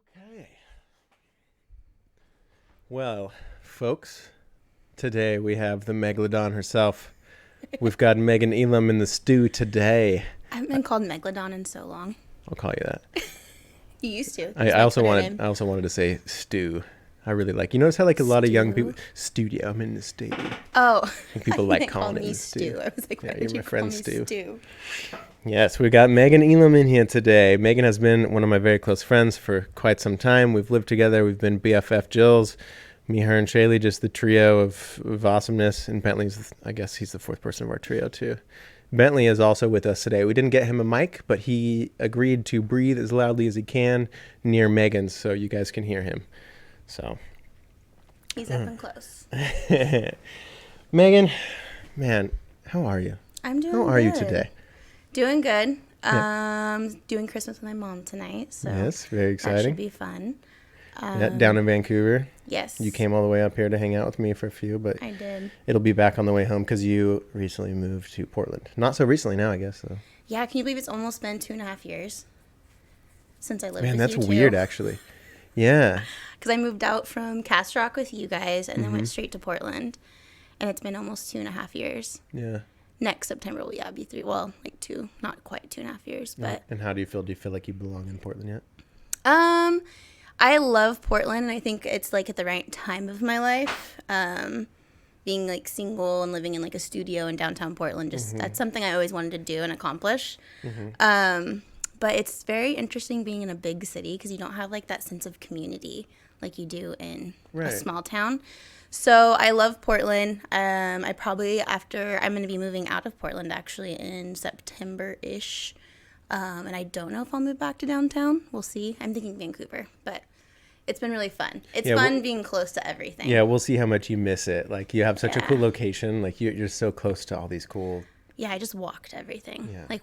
Okay. Well, folks, today we have the Megalodon herself. We've got Megan Elam in the stew today. I haven't been called Megalodon in so long. I'll call you that. You used to. It I, was I my also Twitter wanted. name. I also wanted to say stew. I really like. You notice how like a lot of young people Stew. studio. I'm in the stew. Oh, Like people I like think calling called it me the stew. Stu. I was like, why Yeah, would you're you my call friend me Stu. Stu? Yes, we got Megan Elam in here today. Megan has been one of my very close friends for quite some time. We've lived together. We've been BFF Jills. Me, her, and Shaylee, just the trio of awesomeness. And Bentley's, I guess he's the fourth person of our trio, too. Bentley is also with us today. We didn't get him a mic, but he agreed to breathe as loudly as he can near Megan's so you guys can hear him. So, He's up and close. Megan, man, how are you? I'm doing How are you today? Doing good. Yeah. Doing Christmas with my mom tonight, so Yes, very that exciting. should be fun. Yeah, down in Vancouver. Yes. You came all the way up here to hang out with me for a few, but I did. it'll be back on the way home because you recently moved to Portland. Not so recently now, I guess. So. Yeah, can you believe it's almost been 2.5 years since I lived Man, with that's you weird, too? actually. Yeah. Because I moved out from Cast Rock with you guys and then went straight to Portland. And it's been almost 2.5 years. Yeah. Next September will be 3. Well, like 2, not quite 2.5 years, but And how do you feel? Do you feel like you belong in Portland yet? I love Portland, and I think it's like at the right time of my life. Being like single and living in like a studio in downtown Portland, just that's something I always wanted to do and accomplish. But it's very interesting being in a big city because you don't have like that sense of community like you do in a Right. small town. So I love Portland. I'm going to be moving out of Portland actually in September-ish. And I don't know if I'll move back to downtown. We'll see. I'm thinking Vancouver, but it's been really fun. It's Yeah, fun being close to everything. Yeah, we'll see how much you miss it. Like, you have such a Yeah. cool location. Like, you're so close to all these cool... Yeah, I just walked everything. Yeah. I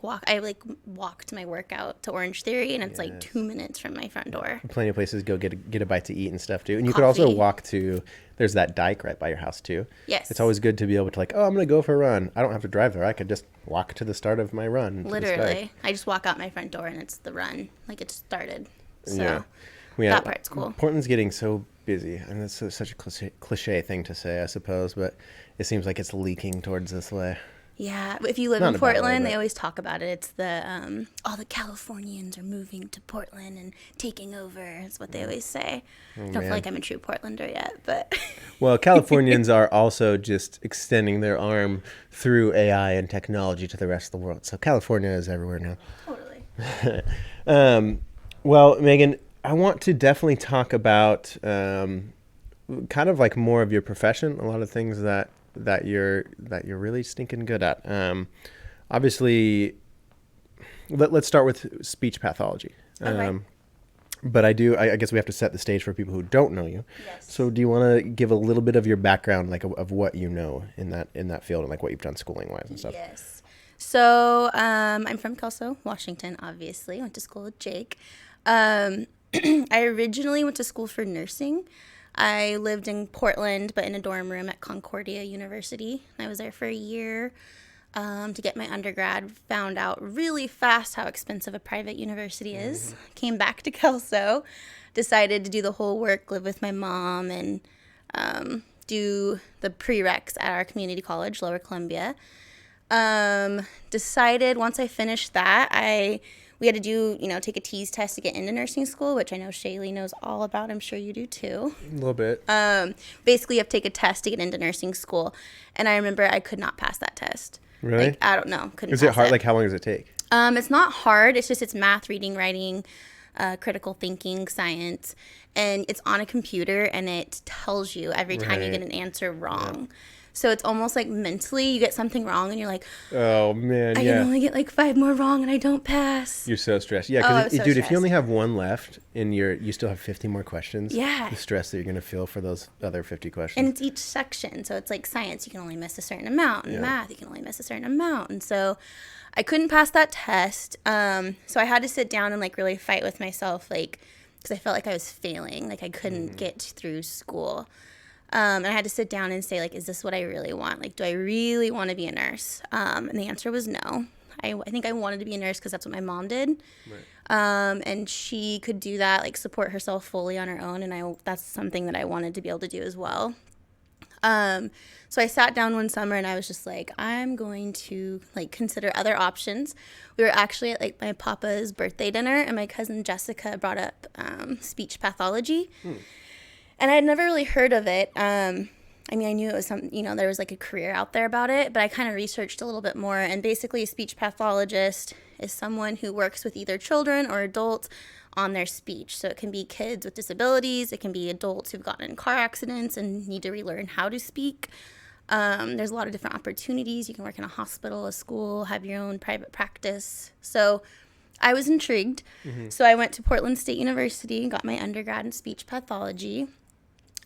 walked my workout to Orange Theory, and it's like 2 minutes from my front door. Plenty of places to go get a bite to eat and stuff, too. And you could also Coffee. walk to... There's that dike right by your house, too. Yes. It's always good to be able to, like, oh, I'm going to go for a run. I don't have to drive there. I could just walk to the start of my run. to this dike. Literally, I just walk out my front door, and it's the run. Like it started. So Yeah. that part's cool. Portland's getting so busy, and that's such a cliche thing to say, I suppose, but it seems like it's leaking towards this way. Yeah, but if you live Not in in a bad way, Portland, but- they always talk about it. It's the all the Californians are moving to Portland and taking over. Is what they always say. I don't feel man. like I'm a true Portlander yet, but Well, Californians are also just extending their arm through AI and technology to the rest of the world. So California is everywhere now. totally. Well, Megan, I want to definitely talk about kind of like more of your profession, a lot of things that you're really stinking good at. Obviously, let's start with speech pathology. Okay. But I guess we have to set the stage for people who don't know you. Yes. So do you want to give a little bit of your background, like of what you know in that field and like what you've done schooling wise and stuff? Yes. So I'm from Kelso, Washington, obviously. Went to school with Jake. I originally went to school for nursing. I lived in Portland, but in a dorm room at Concordia University. I was there for a year to get my undergrad. Found out really fast how expensive a private university is. Came back to Kelso. Decided to do the whole work, live with my mom, and do the prereqs at our community college, Lower Columbia. Decided once I finished that, we had to do, take a TEAS test to get into nursing school, which I know Shaylee knows all about. I'm sure you do too. A little bit. Basically, you have to take a test to get into nursing school. And I remember I could not pass that test. Really? Like, I don't know. Couldn't Is it pass hard? Like, how long does it take? It's not hard. It's math, reading, writing, critical thinking, science. And it's on a computer, and it tells you every time you Right. get an answer wrong. So it's almost like mentally you get something wrong, and you're like, Oh man, I yeah. can only get like 5 more wrong, and I don't pass. You're so stressed. Yeah, Oh, I because was so dude, if you stressed. only have one left and you still have 50 more questions. Yeah. The stress that you're gonna feel for those other 50 questions. And it's each section. So it's like science, you can only miss a certain amount. And math, you can only miss a certain amount. And so I couldn't pass that test. So I had to sit down and like really fight with myself, like, because I felt like I was failing. Like I couldn't get through school. And I had to sit down and say, like, is this what I really want? Like, do I really want to be a nurse? And the answer was no. I think I wanted to be a nurse because that's what my mom did. Right. And she could do that, like support herself fully on her own. And that's something that I wanted to be able to do as well. So I sat down one summer and I was just like, I'm going to like consider other options. We were actually at like my papa's birthday dinner and my cousin Jessica brought up speech pathology. And I had never really heard of it. I mean, I knew it was there was like a career out there about it, but I kind of researched a little bit more. And basically a speech pathologist is someone who works with either children or adults on their speech. So it can be kids with disabilities. It can be adults who've gotten in car accidents and need to relearn how to speak. There's a lot of different opportunities. You can work in a hospital, a school, have your own private practice. So I was intrigued. So I went to Portland State University and got my undergrad in speech pathology.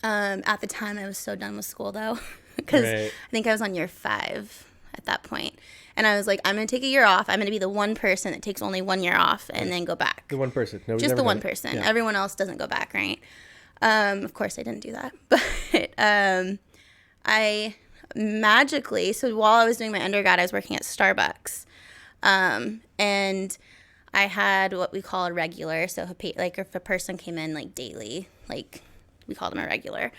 At the time, I was so done with school, though, because I think I was on year 5 at that point. And I was like, I'm going to take a year off. I'm going to be the one person that takes only 1 year off and then go back. The one person. Nobody's Just ever the one done it. person. Yeah. Everyone else doesn't go back, right? Of course, I didn't do that. But I magically, so while I was doing my undergrad, I was working at Starbucks. And I had what we call a regular. So if a person came in like daily, like we called them a regular.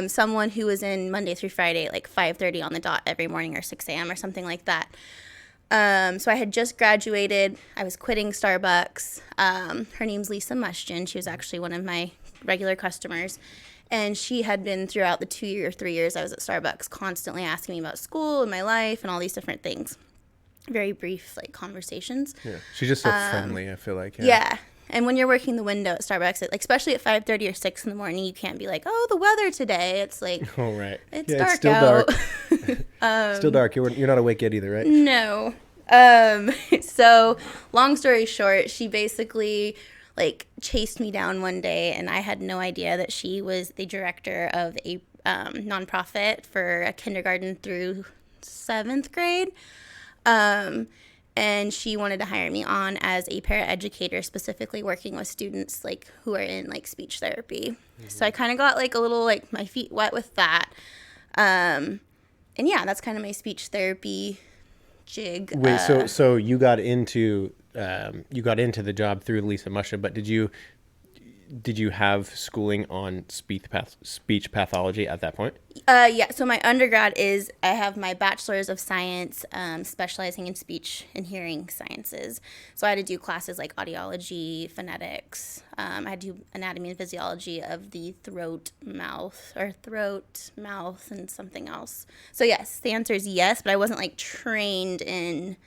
Someone who was in Monday through Friday, like 5:30 on the dot every morning or 6 a.m. or something like that. So I had just graduated. I was quitting Starbucks. Her name's Lisa Mushton. She was actually one of my regular customers. And she had been throughout the 2 or 3 years I was at Starbucks constantly asking me about school and my life and all these different things. Very brief, like, conversations. Yeah. She's just so friendly, I feel like. Yeah. And when you're working the window at Starbucks, especially at 5:30 or 6 in the morning, you can't be like, oh, the weather today. It's like, oh, right. It's yeah, dark it's still out. Dark. Still dark. You're not awake yet either, right? No. So long story short, she basically like chased me down one day, and I had no idea that she was the director of a nonprofit for a kindergarten through 7th grade. And she wanted to hire me on as a paraeducator, specifically working with students like who are in like speech therapy. So I kind of got like a little like my feet wet with that. And yeah, that's kind of my speech therapy jig. Wait, so you got into the job through Lisa Musha, but did you have schooling on speech pathology at that point? Yeah, so my undergrad I have my bachelor's of science, specializing in speech and hearing sciences. So I had to do classes like audiology, phonetics. I had to do anatomy and physiology of the throat, mouth, and something else. So yes, the answer is yes, but I wasn't like trained in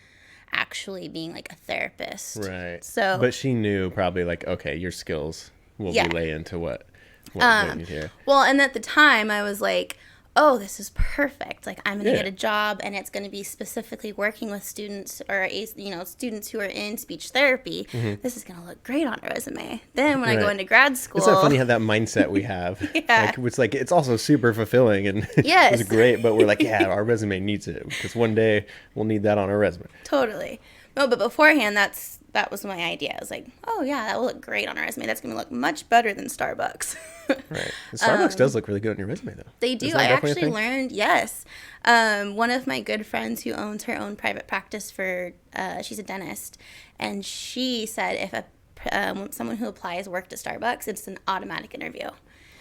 actually being like a therapist. Right. So, but she knew probably like, okay, your skills will relay into what you need here. Well, and at the time I was like, oh, this is perfect. Like, I'm going to get a job, and it's going to be specifically working with students or, students who are in speech therapy. This is going to look great on a resume. Then when I go into grad school. It's so funny how that mindset we have. It's also super fulfilling, and Yes. it's great, but we're like, yeah, our resume needs it, because one day we'll need that on our resume. Totally. No, but beforehand, that was my idea. I was like, oh, yeah, that will look great on a resume. That's going to look much better than Starbucks. Right. Starbucks does look really good on your resume, though. They do. I actually learned, yes. One of my good friends who owns her own private practice she's a dentist, and she said if someone who applies worked at Starbucks, it's an automatic interview.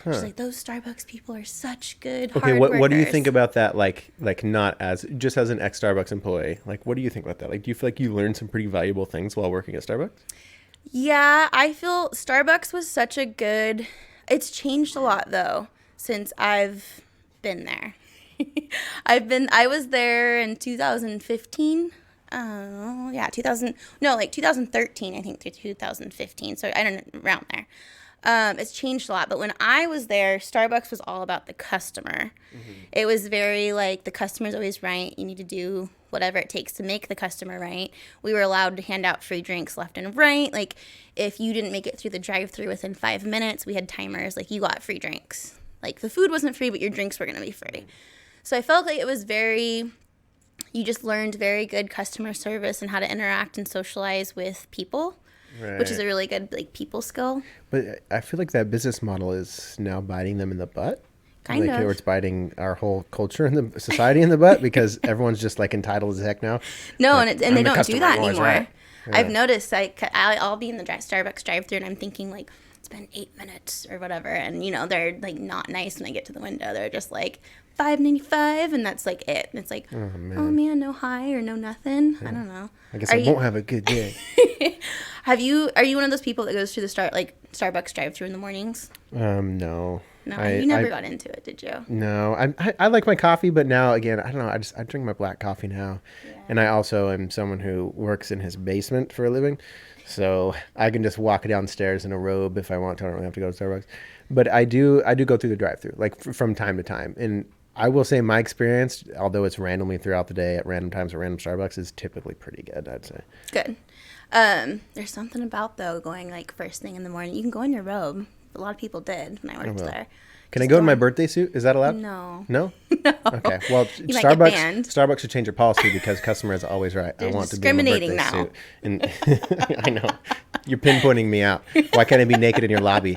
She's like, those Starbucks people are such good, hard workers. What do you think about that? Like not just as an ex-Starbucks employee. Like, what do you think about that? Like, do you feel like you learned some pretty valuable things while working at Starbucks? Yeah, I feel Starbucks was such a good. It's changed a lot though since I've been there. I was there in 2015. 2013, I think, through 2015. So I don't know, around there. It's changed a lot, but when I was there, Starbucks was all about the customer. It was very like the customer's always right. You need to do whatever it takes to make the customer right. We were allowed to hand out free drinks left and right. Like if you didn't make it through the drive-thru within 5 minutes, we had timers. Like you got free drinks. Like the food wasn't free, but your drinks were going to be free. So I felt like it was you just learned very good customer service and how to interact and socialize with people. Right. Which is a really good like people skill. But I feel like that business model is now biting them in the butt. Kind of. Or it's biting our whole culture and the society in the butt because everyone's just like entitled as heck now. No, like, and they don't do that I'm always anymore. right. Yeah. I've noticed I'll be in the Starbucks drive-through and I'm thinking like it's been 8 minutes or whatever, and they're like not nice when I get to the window. They're just like $5.95, and that's like it. And it's like, oh man, no hi or no nothing. Yeah. I don't know. I guess I won't have a good day. Are you one of those people that goes to the Starbucks drive-through in the mornings? No. No, you never got into it, did you? No, I like my coffee, but now again, I don't know. I drink my black coffee now, and I also am someone who works in his basement for a living, so I can just walk downstairs in a robe if I want to. I don't really have to go to Starbucks, but I do go through the drive-through like from time to time, and I will say my experience, although it's randomly throughout the day at random times at random Starbucks, is typically pretty good. I'd say. Good. There's something about though going like first thing in the morning. You can go in your robe. A lot of people did when I worked there. Can I go in my birthday suit? Is that allowed? No. No? No. Okay. Well, Starbucks should change their policy because customer is always right. They're I want to be in my birthday now. suit. And I know. You're pinpointing me out. Why can't I be naked in your lobby?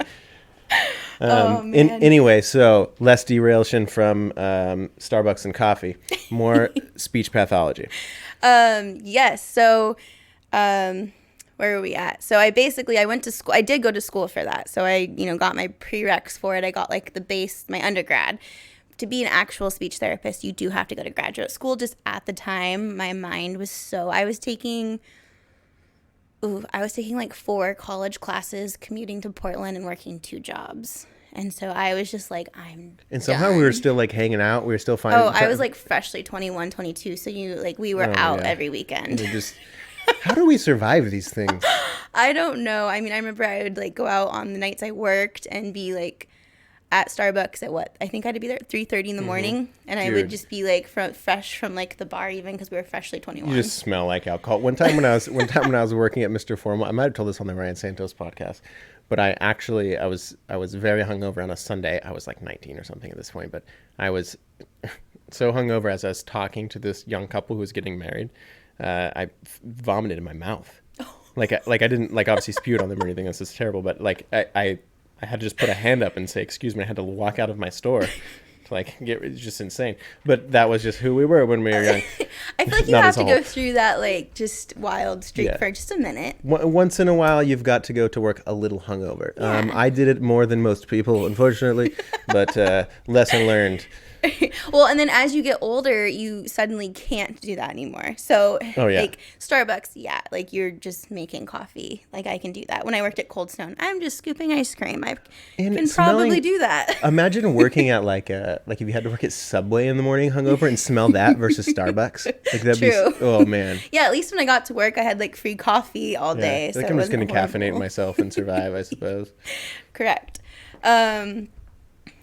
Oh, man. Anyway, so less derailation from Starbucks and coffee. More speech pathology. Yes. So, where were we at? So I went to school. I did go to school for that. So I, got my prereqs for it. I got like the base, my undergrad. To be an actual speech therapist, you do have to go to graduate school. Just at the time, my mind was I was taking like 4 college classes, commuting to Portland and working 2 jobs. And so I was just like, And somehow we were still like hanging out. We were still finding. Oh, I was like freshly 21, 22. So we were out every weekend. How do we survive these things? I don't know. I mean, I remember I would like go out on the nights I worked and be like at Starbucks at I think I had to be there at 3:30 in the morning, and I would just be like fresh from like the bar even because we were freshly 21. You just smell like alcohol. One time when I was working at Mr. Formal, I might have told this on the Ryan Santos podcast, but I was very hungover on a Sunday. I was like 19 or something at this point, but I was so hungover as I was talking to this young couple who was getting married. I vomited in my mouth. Like I didn't like obviously spewed on them or anything. This is terrible, but like I had to just put a hand up and say excuse me. I had to walk out of my store to like it's just insane. But that was just who we were when we were young. I feel like you have to go through that like just wild streak for just a minute. Once in a while, you've got to go to work a little hungover. Yeah. I did it more than most people, unfortunately, but lesson learned. Well, and then as you get older, you suddenly can't do that anymore. So, like Starbucks, like you're just making coffee. Like I can do that. When I worked at Cold Stone, I'm just scooping ice cream. I can probably do that. Imagine working at like if you had to work at Subway in the morning hungover and smell that versus Starbucks. Like that'd True. Oh man. Yeah, at least when I got to work, I had like free coffee all day. I think I'm just going to caffeinate myself and survive, I suppose. Correct.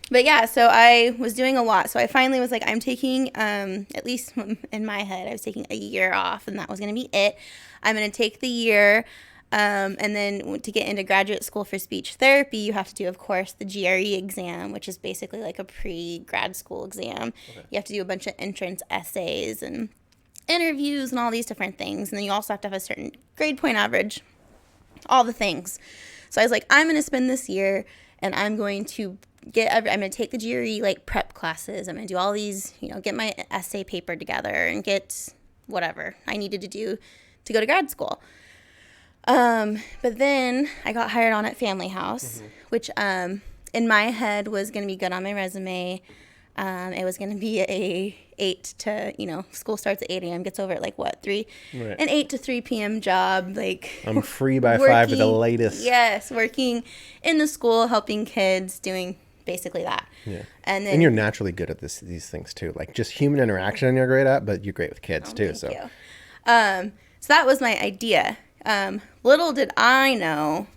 But yeah, so I was doing a lot. So I finally was like, I'm taking, at least in my head, I was taking a year off, and that was going to be it. I'm going to take the year, and then to get into graduate school for speech therapy, you have to do, of course, the GRE exam, which is basically like a pre-grad school exam. Okay. You have to do a bunch of entrance essays and interviews and all these different things. And then you also have to have a certain grade point average, all the things. So I was like, I'm going to spend this year, and I'm going to I'm going to take the GRE like prep classes. I'm going to do all these, get my essay paper together and get whatever I needed to do to go to grad school. But then I got hired on at Family House, which in my head was going to be good on my resume. It was going to be a 8 to, school starts at 8 a.m., gets over at like 3? Right. An 8 to 3 p.m. job. Like I'm free by 5 at the latest. Yes, working in the school, helping kids, doing basically that. Yeah. And you're naturally good at these things too. Like just human interaction you're great at, but you're great with kids too. Thank you. So that was my idea. Little did I know,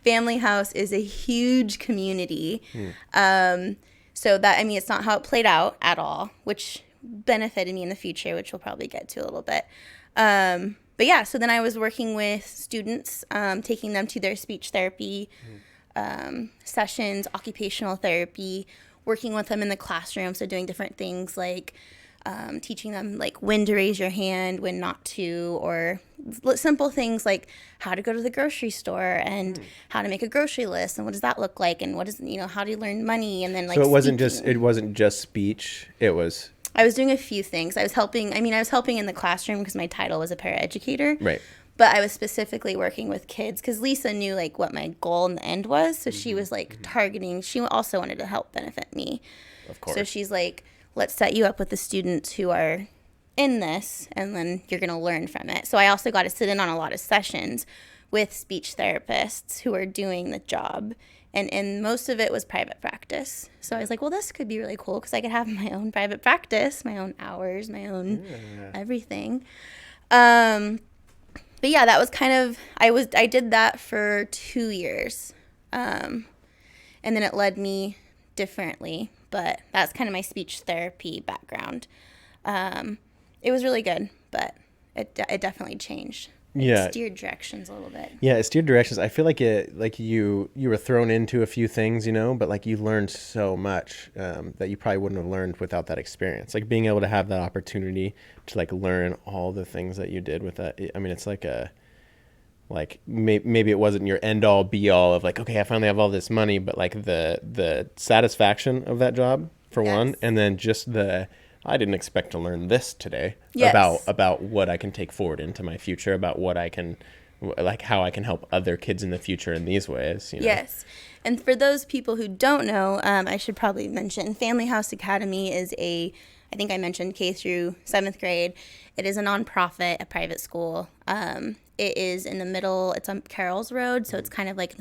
Family House is a huge community. So that, it's not how it played out at all, which benefited me in the future, which we'll probably get to a little bit. But yeah, so then I was working with students, taking them to their speech therapy sessions, occupational therapy, working with them in the classroom. So doing different things like teaching them like when to raise your hand, when not to, or simple things like how to go to the grocery store and how to make a grocery list and what does that look like and what is, how do you learn money, and then like So it wasn't speaking. just speech. It was I was doing a few things. I was helping in the classroom because my title was a paraeducator. right. But I was specifically working with kids because Lisa knew like what my goal in the end was. So she was like targeting. She also wanted to help benefit me. Of course. So she's like, let's set you up with the students who are in this, and then you're going to learn from it. So I also got to sit in on a lot of sessions with speech therapists who are doing the job. And most of it was private practice. So I was like, well, this could be really cool because I could have my own private practice, my own hours, my own everything. But yeah, that was kind of, I did that for 2 years. And then it led me differently, but that's kind of my speech therapy background. It was really good, but it definitely changed. It steered directions a little bit. Yeah, it steered directions. I feel like you were thrown into a few things, but like you learned so much that you probably wouldn't have learned without that experience. Like being able to have that opportunity to like learn all the things that you did with that. I mean, it's like maybe it wasn't your end all be all of like, okay, I finally have all this money, but like the satisfaction of that job for one, and then just I didn't expect to learn this today about what I can take forward into my future, about what I can, like how I can help other kids in the future in these ways. Yes. And for those people who don't know, I should probably mention Family House Academy is I think I mentioned K through 7th grade. It is a nonprofit, a private school. It is in the middle. It's on Carroll's Road, so it's kind of like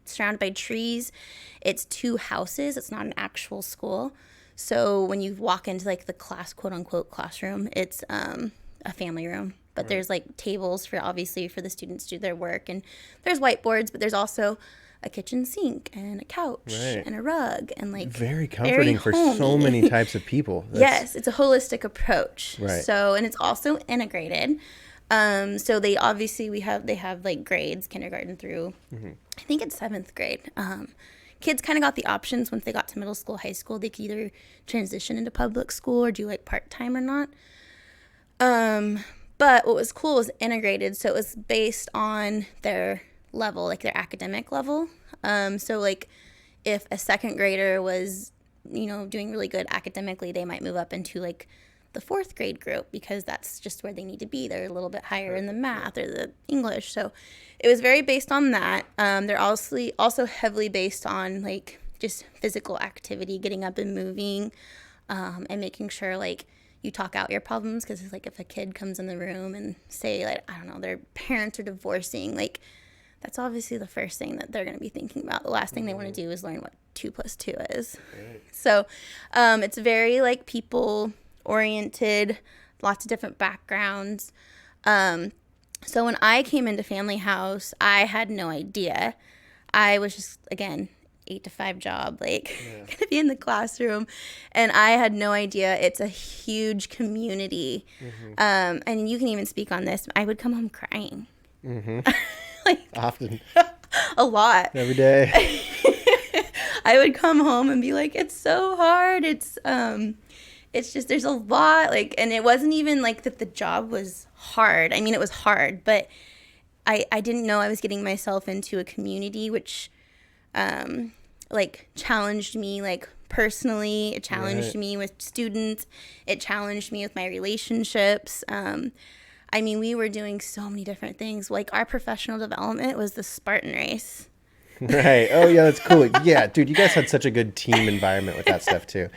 surrounded by trees. It's 2 houses. It's not an actual school. So when you walk into like the quote unquote classroom, it's a family room. But there's like tables for the students to do their work, and there's whiteboards, but there's also a kitchen sink and a couch and a rug, and like very comforting for so many types of people. Yes, it's a holistic approach. Right. So, and it's also integrated. So they have like grades, kindergarten through I think it's 7th grade. Kids kind of got the options once they got to middle school, high school. They could either transition into public school or do like part-time or not. But what was cool was integrated. So it was based on their level, like their academic level. So like if a 2nd grader was, doing really good academically, they might move up into like the 4th grade group because that's just where they need to be. They're a little bit higher in the math or the English. So it was very based on that. They're also heavily based on like just physical activity, getting up and moving, and making sure like you talk out your problems, because it's like if a kid comes in the room and say like, I don't know, their parents are divorcing, like that's obviously the first thing that they're going to be thinking about. The last thing they want to do is learn what 2 + 2 is. Right. So it's very like people oriented, lots of different backgrounds. So when I came into Family House, I had no idea. I was just, again, 8 to 5 job, like gonna be in the classroom, and I had no idea. It's a huge community. And you can even speak on this. I would come home crying. Like often. A lot. Every day. I would come home and be like, it's so hard. It's just, there's a lot, like, and it wasn't even like that the job was hard. I mean, it was hard, but I didn't know I was getting myself into a community which, like, challenged me, like, personally. It challenged me with students. It challenged me with my relationships. I mean, we were doing so many different things. Like, our professional development was the Spartan race. Right. Oh, yeah, that's cool. Yeah, dude, you guys had such a good team environment with that stuff, too.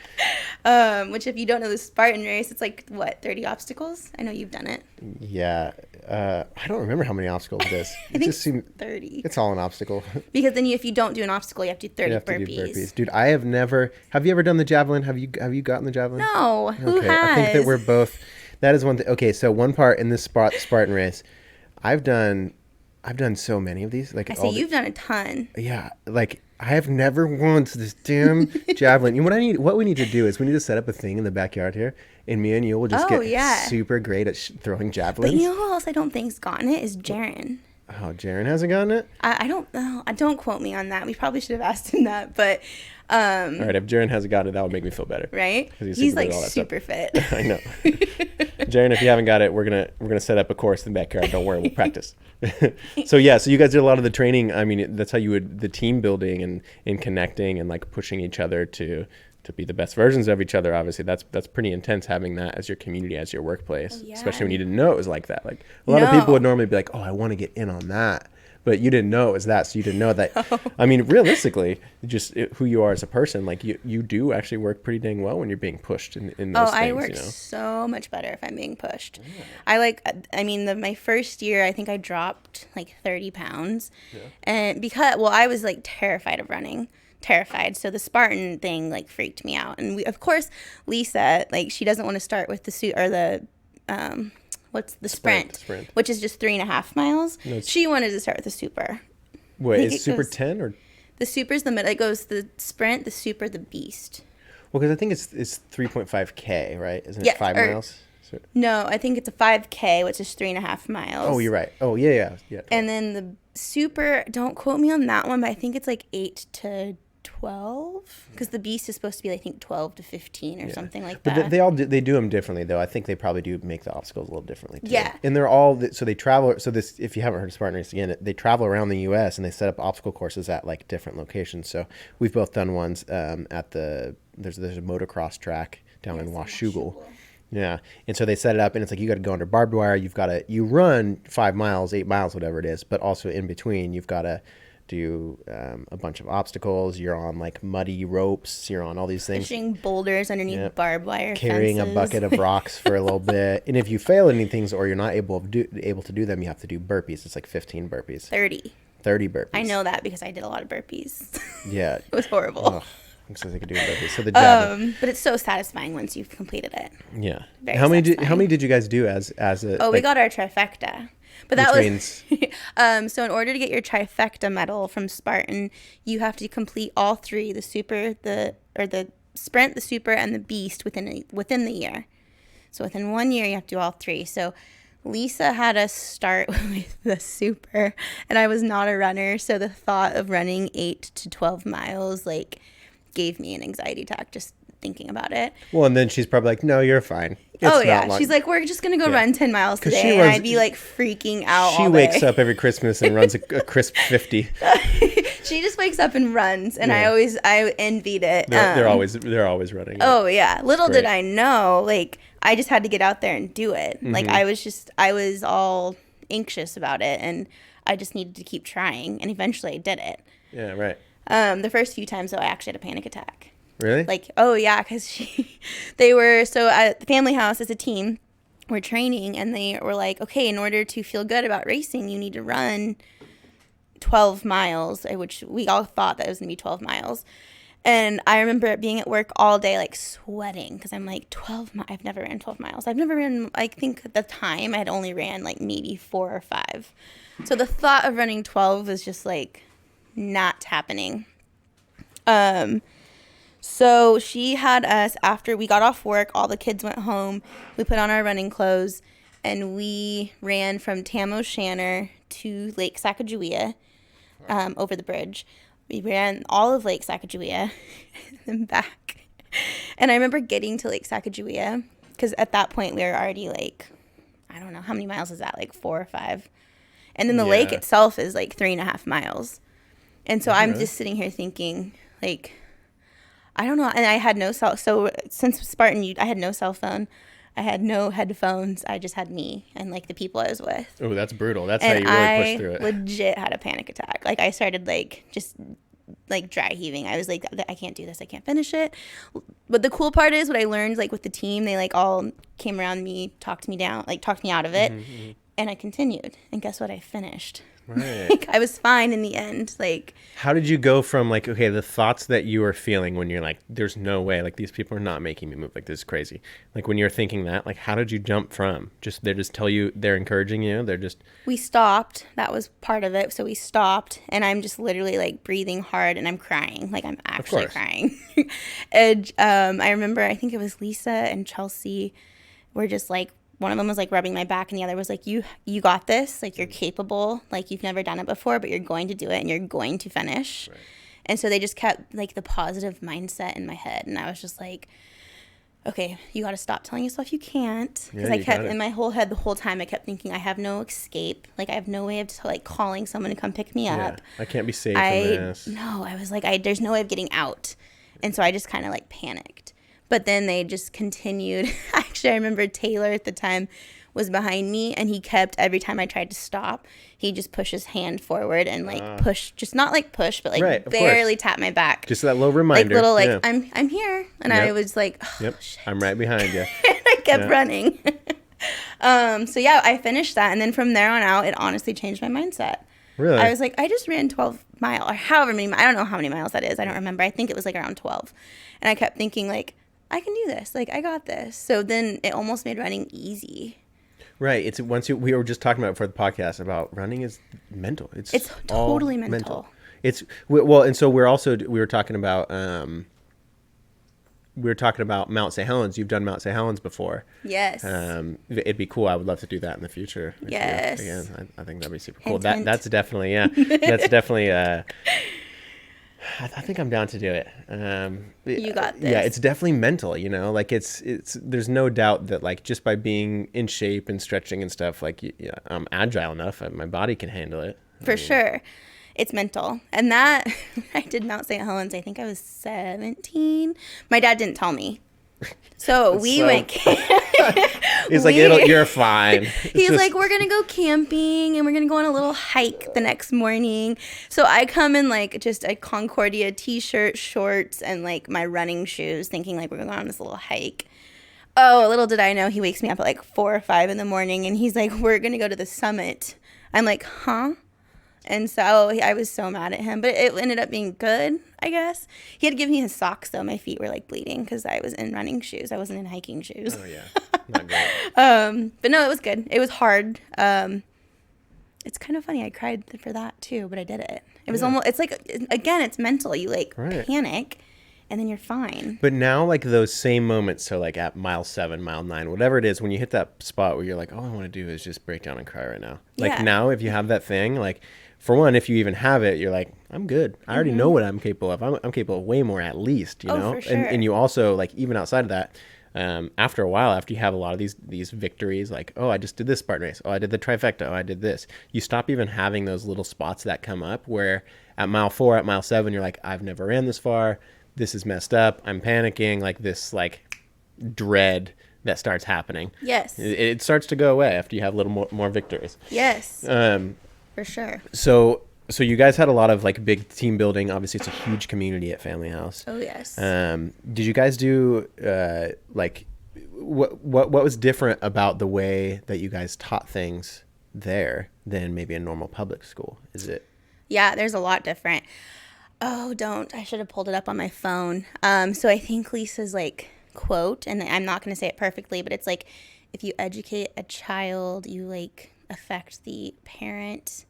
Which, if you don't know the Spartan race, it's like, what, 30 obstacles? I know you've done it. Yeah. I don't remember how many obstacles it is. I think 30. It's all an obstacle. Because then if you don't do an obstacle, you have to do 30 burpees. Do burpees. Dude, I have never... Have you ever done the javelin? Have you gotten the javelin? No. Who has? I think that we're both... That is one thing. Okay, so one part in this Spartan race, I've done so many of these. Like, I see you've done a ton. Yeah, like I have never once this damn javelin. You know what we need to do is we need to set up a thing in the backyard here, and me and you will just get super great at throwing javelins. But you know who else I don't think's gotten it is Jaren. Oh, Jaren hasn't gotten it? I don't know. Don't quote me on that. We probably should have asked him that, but All right, if Jaren hasn't gotten it, that would make me feel better. right? 'Cause He's super like good at all that super fit. I know. Jaren, if you haven't got it, we're gonna set up a course in the backyard. Don't worry, we'll practice. So you guys did a lot of the training. I mean, that's how you would, the team building and connecting and like pushing each other to be the best versions of each other. Obviously, that's pretty intense, having that as your community, as your workplace, Yeah. especially when you didn't know it was like that. Like a lot of people would normally be like, oh, I want to get in on that. But you didn't know it was that, so you didn't know that. I mean, realistically, just who you are as a person, like you do actually work pretty dang well when you're being pushed in those things. I work so much better if I'm being pushed. Yeah. My first year, I think I dropped like 30 pounds. Yeah. And I was like terrified of running. Terrified. So the Spartan thing like freaked me out. And of course, Lisa, like she doesn't want to start with the suit or the, what's the sprint, which is just 3.5 miles. No, she wanted to start with the super. Wait, is super 10 or? The super's the middle. It goes the sprint, the super, the beast. Well, because I think it's 3.5K, right? Isn't it 5 miles? So, no, I think it's a 5K, which is 3.5 miles. Oh, you're right. Oh, yeah. And then the super, don't quote me on that one, but I think it's like 8 to 12, because the beast is supposed to be, I think, 12 to 15 or something like that. But they do them differently, though. I think they probably do make the obstacles a little differently, too. Yeah. And they're all, so they travel, so this, if you haven't heard of Spartan Races, again, they travel around the U.S. and they set up obstacle courses at, like, different locations. So we've both done ones at there's a motocross track down in Washougal. Yeah. And so they set it up, and it's like you got to go under barbed wire. You run 5 miles, 8 miles, whatever it is, but also in between, you've got to do a bunch of obstacles. You're on like muddy ropes. You're on all these things. Pushing boulders underneath barbed wire carrying fences. A bucket of rocks for a little bit. And if you fail any things or you're not able to do them, you have to do burpees. It's like 15 burpees. 30 burpees. I know that because I did a lot of burpees. Yeah. It was horrible. Oh, I'm so sick of doing burpees. So the javelin. But it's so satisfying once you've completed it. Yeah. Very how many did you guys do as a? Oh, we got our trifecta. But that means so in order to get your trifecta medal from Spartan, you have to complete all three: the super, the sprint, the super, and the beast within the year. So within 1 year, you have to do all three. So Lisa had us start with the super, and I was not a runner, so the thought of running 8 to 12 miles like gave me an anxiety attack just thinking about it. Well, and then she's probably like, "No, you're fine." She's like, "We're just gonna go run 10 miles today," and I'd be like freaking out. She wakes up every Christmas and runs a crisp 50. She just wakes up and runs, and I envied it. They're always running. Oh yeah, little did I know, like I just had to get out there and do it. Mm-hmm. Like I was all anxious about it, and I just needed to keep trying, and eventually I did it. Yeah, right. The first few times though, I actually had a panic attack. Really? Like, oh yeah, because they were, so at the family house as a team, we're training, and they were like, okay, in order to feel good about racing, you need to run 12 miles, which we all thought that it was going to be 12 miles. And I remember being at work all day, like sweating, because I'm like, I've never ran 12 miles. I've never ran, I think at the time I had only ran like maybe 4 or 5. So the thought of running 12 was just like not happening. So she had us, after we got off work, all the kids went home, we put on our running clothes, and we ran from Tam O'Shanter to Lake Sacagawea, over the bridge. We ran all of Lake Sacagawea and back. And I remember getting to Lake Sacagawea, because at that point we were already like, I don't know, how many miles is that, like 4 or 5? And then the lake itself is like 3.5 miles. And so I'm just sitting here thinking, like, I don't know. And I had no so since Spartan, I had no cell phone. I had no headphones. I just had me and like the people I was with. Oh, that's brutal. That's how you really push through it. I legit had a panic attack. Like I started like just like dry heaving. I was like, I can't do this. I can't finish it. But the cool part is what I learned, like with the team, they like all came around me, talked me out of it. Mm-hmm. And I continued. And guess what? I finished. Right. Like, I was fine in the end. Like, how did you go from like, okay, the thoughts that you were feeling when you're like, there's no way, like these people are not making me move, like this is crazy. Like when you're thinking that, like how did you jump from they just tell you, they're encouraging you, we stopped. That was part of it. So we stopped, and I'm just literally like breathing hard, and I'm crying. Like I'm actually crying. And I remember, I think it was Lisa and Chelsea were just like one of them was like rubbing my back, and the other was like, you got this, like you're capable, like you've never done it before, but you're going to do it and you're going to finish. Right. And so they just kept like the positive mindset in my head, and I was just like, okay, you got to stop telling yourself you can't, because I kept in my whole head the whole time, I kept thinking I have no escape, like I have no way of like calling someone to come pick me up. I can't be saved from this. No, I was like, there's no way of getting out. And so I just kind of like panicked. But then they just continued. Actually, I remember Taylor at the time was behind me, and he kept, every time I tried to stop, he just pushed his hand forward and like push, just not like push, but like barely tap my back. Just that little reminder. Like little like, I'm here. And I was like, oh, shit. I'm right behind you. I kept running. So yeah, I finished that. And then from there on out, it honestly changed my mindset. Really? I was like, I just ran 12 miles or however many, I don't know how many miles that is. I don't remember. I think it was like around 12. And I kept thinking like, I can do this. Like, I got this. So then it almost made running easy. Right. It's we were just talking about for the podcast about running is mental. It's totally mental. It's well, and so we were talking about Mount St. Helens. You've done Mount St. Helens before. Yes. It'd be cool. I would love to do that in the future. Yes. Again, I think that'd be super cool. That's definitely that's definitely I think I'm down to do it. You got this. Yeah, it's definitely mental, you know, like it's there's no doubt that like just by being in shape and stretching and stuff, like I'm agile enough, my body can handle it. For sure. It's mental. And that, I did Mount St. Helens, I think I was 17. My dad didn't tell me. So we went He's like, you're fine. He's like, we're going to go camping and we're going to go on a little hike the next morning. So I come in like just a Concordia t-shirt, shorts, and like my running shoes, thinking like we're going on this little hike. Oh, little did I know, he wakes me up at like 4 or 5 in the morning and he's like, we're going to go to the summit. I'm like, huh? And so I was so mad at him, but it ended up being good, I guess. He had to give me his socks, though. My feet were like bleeding because I was in running shoes. I wasn't in hiking shoes. Oh, yeah. Not great. But no, it was good. It was hard. It's kind of funny. I cried for that, too, but I did it. It was almost, it's like, again, it's mental. You like panic and then you're fine. But now, like those same moments, so like at mile 7, mile 9, whatever it is, when you hit that spot where you're like, all I want to do is just break down and cry right now. Like now, if you have that thing, like, for one, if you even have it, you're like, I'm good. I already know what I'm capable of. I'm capable of way more, at least, you know? For sure. And you also, like, even outside of that, after a while, after you have a lot of these victories, like, oh, I just did this Spartan race. Oh, I did the trifecta. Oh, I did this. You stop even having those little spots that come up where at mile 4, at mile 7, you're like, I've never ran this far. This is messed up. I'm panicking. Like this, like, dread that starts happening. Yes. It starts to go away after you have a little more victories. Yes. For sure. So you guys had a lot of like big team building. Obviously, it's a huge community at Family House. Oh yes. Did you guys do like what was different about the way that you guys taught things there than maybe a normal public school? Is it? Yeah, there's a lot different. Oh, don't. I should have pulled it up on my phone. So I think Lisa's like quote, and I'm not going to say it perfectly, but it's like, if you educate a child, you like affect the parent.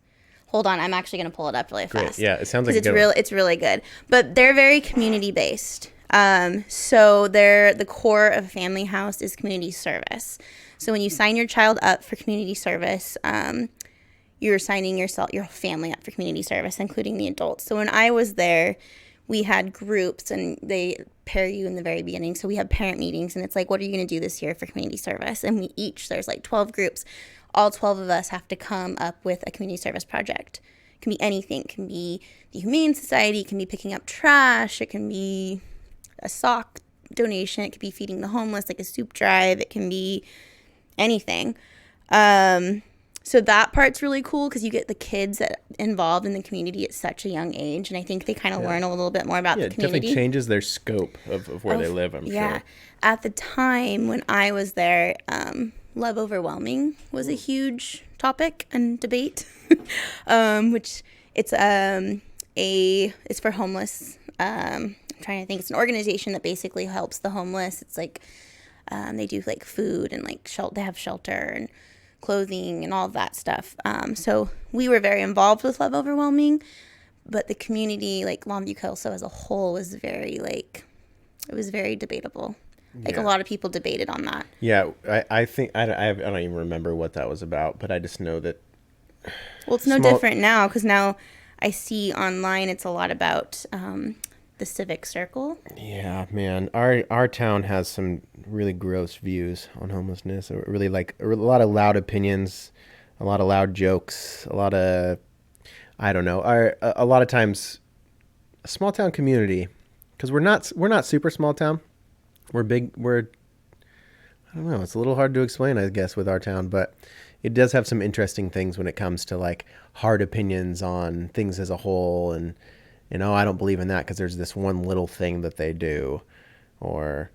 Hold on, I'm actually going to pull it up really fast. Great. Yeah, it sounds like it's really good. But they're very community based. So the core of a family house is community service. So when you sign your child up for community service, you're signing your family up for community service, including the adults. So when I was there, we had groups, and they pair you in the very beginning. So we have parent meetings, and it's like, what are you going to do this year for community service? And there's like 12 groups. All 12 of us have to come up with a community service project. It can be anything. It can be the Humane Society. It can be picking up trash. It can be a sock donation. It could be feeding the homeless, like a soup drive. It can be anything. So that part's really cool because you get the kids involved in the community at such a young age. And I think they kind of learn a little bit more about the community. It definitely changes their scope of where they live, I'm sure. At the time when I was there, love overwhelming was a huge topic and debate, which it's for homeless. I'm trying to think. It's an organization that basically helps the homeless. It's like they do like food and like they have shelter and clothing and all of that stuff. So we were very involved with Love Overwhelming, but the community, like Longview Kelso as a whole, was very debatable. Like a lot of people debated on that. Yeah, I think I don't even remember what that was about, but I just know that. Well, it's no different now because now I see online it's a lot about the civic circle. Yeah, man, our town has some really gross views on homelessness. Really, like a lot of loud opinions, a lot of loud jokes, a lot of I don't know. A lot of times, a small town community, because we're not super small town. We're big. I don't know. It's a little hard to explain, I guess, with our town, but it does have some interesting things when it comes to like hard opinions on things as a whole, and I don't believe in that because there's this one little thing that they do, or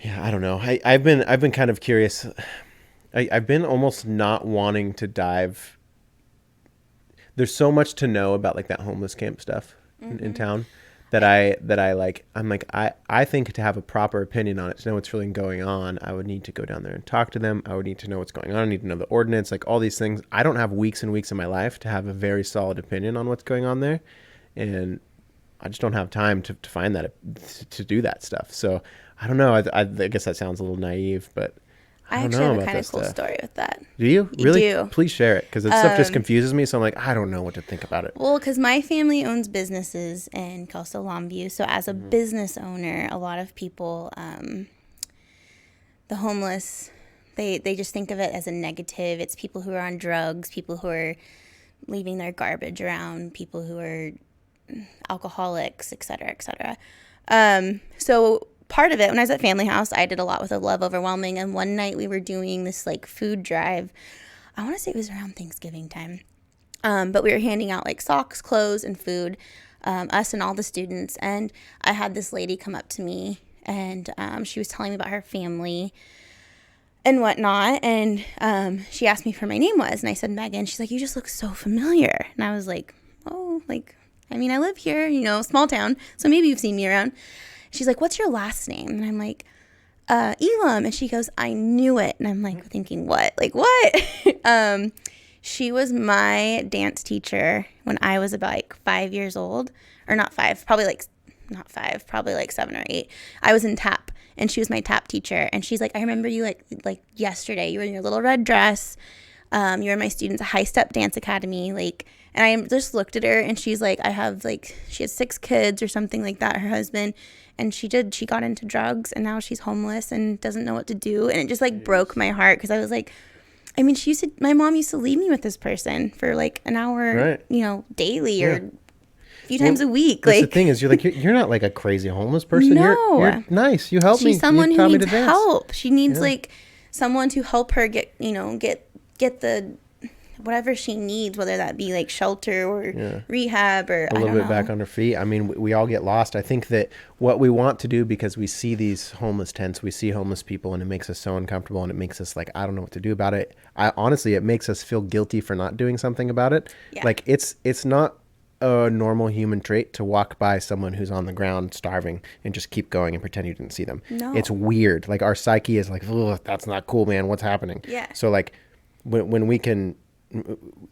yeah, I don't know. I've been kind of curious. I've been almost not wanting to dive. There's so much to know about like that homeless camp stuff in town that I like. I'm like I think to have a proper opinion on it, to know what's really going on, I would need to go down there and talk to them. I would need to know what's going on. I need to know the ordinance, like all these things. I don't have weeks and weeks of my life to have a very solid opinion on what's going on there, and I just don't have time to find that to do that stuff. So I don't know. I guess that sounds a little naive, but I actually have a kind of cool story with that. Do you? Really? I do. Please share it, because stuff just confuses me. So I'm like, I don't know what to think about it. Well, because my family owns businesses in Kelso Longview. So as a business owner, a lot of people, the homeless, they just think of it as a negative. It's people who are on drugs, people who are leaving their garbage around, people who are alcoholics, et cetera, et cetera. So part of it, when I was at Family House, I did a lot with the Love Overwhelming, and one night we were doing this like food drive. I want to say it was around Thanksgiving time, but we were handing out like socks, clothes, and food, us and all the students. And I had this lady come up to me, and she was telling me about her family and whatnot, and she asked me for my name was, and I said Megan. She's like, you just look so familiar. And I was like, oh, like, I mean, I live here, small town, so maybe you've seen me around. She's like, what's your last name? And I'm like, Elam. And she goes, I knew it. And I'm like thinking, what? Like, what? She was my dance teacher when I was about like 5 years old. Or not 5, probably like, not 5, probably like 7 or 8. I was in tap, and she was my tap teacher. And she's like, I remember you like yesterday. You were in your little red dress. You were my students at High Step Dance Academy. Like, and I just looked at her, and she's like, she has 6 kids or something like that, her husband. And she got into drugs, and now she's homeless and doesn't know what to do. And it just like broke my heart, because I was like, I mean, my mom used to leave me with this person for like an hour, right, daily or a few times a week. That's like the thing is, you're not like a crazy homeless person. No. You're nice. You help me. She's someone who needs dance. help. She needs like someone to help her get the whatever she needs, whether that be like shelter or rehab or a little bit back on her feet. I mean, we all get lost. I think that what we want to do, because we see these homeless tents, we see homeless people, and it makes us so uncomfortable, and it makes us like, I don't know what to do about it. Honestly, it makes us feel guilty for not doing something about it. Yeah. Like it's not a normal human trait to walk by someone who's on the ground starving and just keep going and pretend you didn't see them. No. It's weird. Like our psyche is like, oh, that's not cool, man. What's happening? Yeah. So like when we can,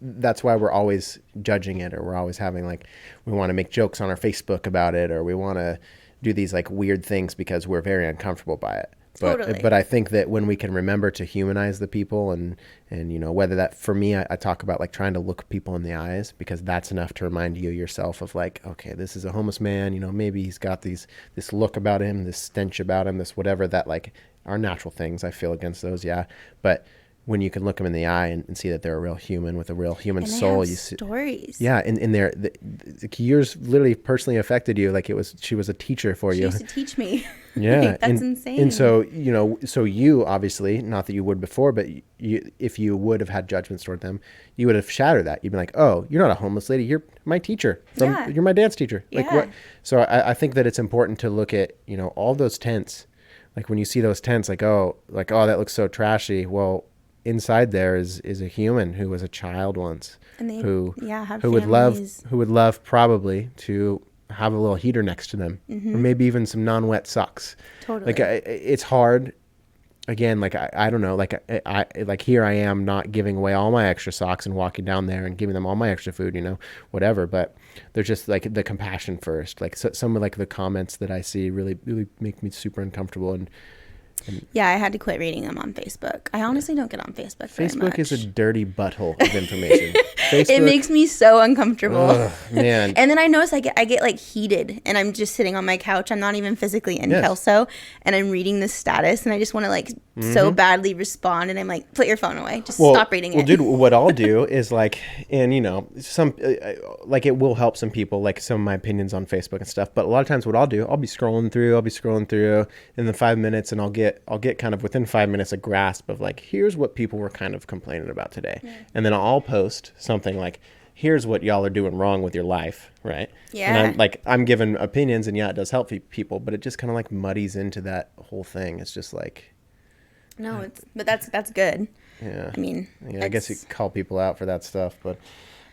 that's why we're always judging it, or we're always having like, we want to make jokes on our Facebook about it, or we want to do these like weird things because we're very uncomfortable by it. But I think that when we can remember to humanize the people, and whether that, for me, I talk about like trying to look people in the eyes, because that's enough to remind you yourself of like, okay, this is a homeless man, maybe he's got this look about him, this stench about him, this whatever, that like are natural things. I feel against those. Yeah. But when you can look them in the eye and see that they're a real human with a real human soul, you see stories. Yeah, and yours literally personally affected you. Like she was a teacher for you. She used to teach me. Yeah, like, that's insane. And so so you obviously, not that you would before, but if you would have had judgments toward them, you would have shattered that. You'd be like, oh, you're not a homeless lady. You're my teacher. You're my dance teacher. Yeah. Like what? So I think that it's important to look at all those tents. Like when you see those tents, like oh that looks so trashy. Well, inside there is a human who was a child once, and who would love probably to have a little heater next to them, or maybe even some non-wet socks. Totally. Like it's hard. again, like I don't know, like I like here I am not giving away all my extra socks and walking down there and giving them all my extra food, whatever. But there's just like the compassion first. Like some of like the comments that I see really make me super uncomfortable. And Yeah, I had to quit reading them on Facebook. I honestly don't get on Facebook very much. Facebook is a dirty butthole of information. Facebook, it makes me so uncomfortable. Ugh, man. And then I notice I get like heated, and I'm just sitting on my couch. I'm not even physically in Kelso, and I'm reading the status, and I just want to like so badly respond, and I'm like, put your phone away. Just stop reading it. Well, dude, what I'll do is like, and some like it will help some people, like some of my opinions on Facebook and stuff. But a lot of times, what I'll do, I'll be scrolling through in the 5 minutes, and I'll get kind of within 5 minutes a grasp of like, here's what people were kind of complaining about today, and then I'll post something like, here's what y'all are doing wrong with your life, right? Yeah. And I'm giving opinions, and yeah, it does help people, but it just kind of like muddies into that whole thing. It's just like, no, but that's good. yeah. I mean, I guess you could call people out for that stuff, but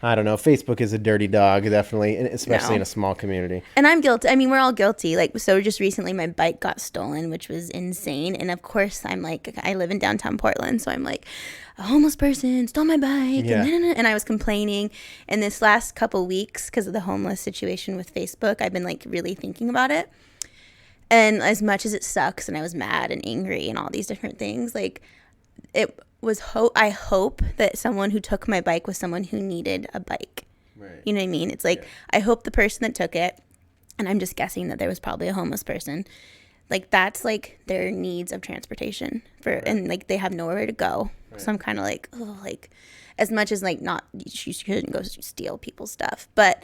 I don't know. Facebook is a dirty dog, definitely, and especially in a small community. And I'm guilty. I mean, we're all guilty. Like, so just recently my bike got stolen, which was insane. And of course, I'm like, I live in downtown Portland, so I'm like, a homeless person stole my bike. Yeah. And I was complaining. And this last couple weeks, because of the homeless situation with Facebook, I've been like really thinking about it. And as much as it sucks, and I was mad and angry and all these different things, like it was I hope that someone who took my bike was someone who needed a bike. Right. You know what I mean? It's like, I hope the person that took it, and I'm just guessing that there was probably a homeless person, like that's like their needs of transportation and like they have nowhere to go. Right. So I'm kind of like, oh, like as much as like not, you shouldn't go steal people's stuff, but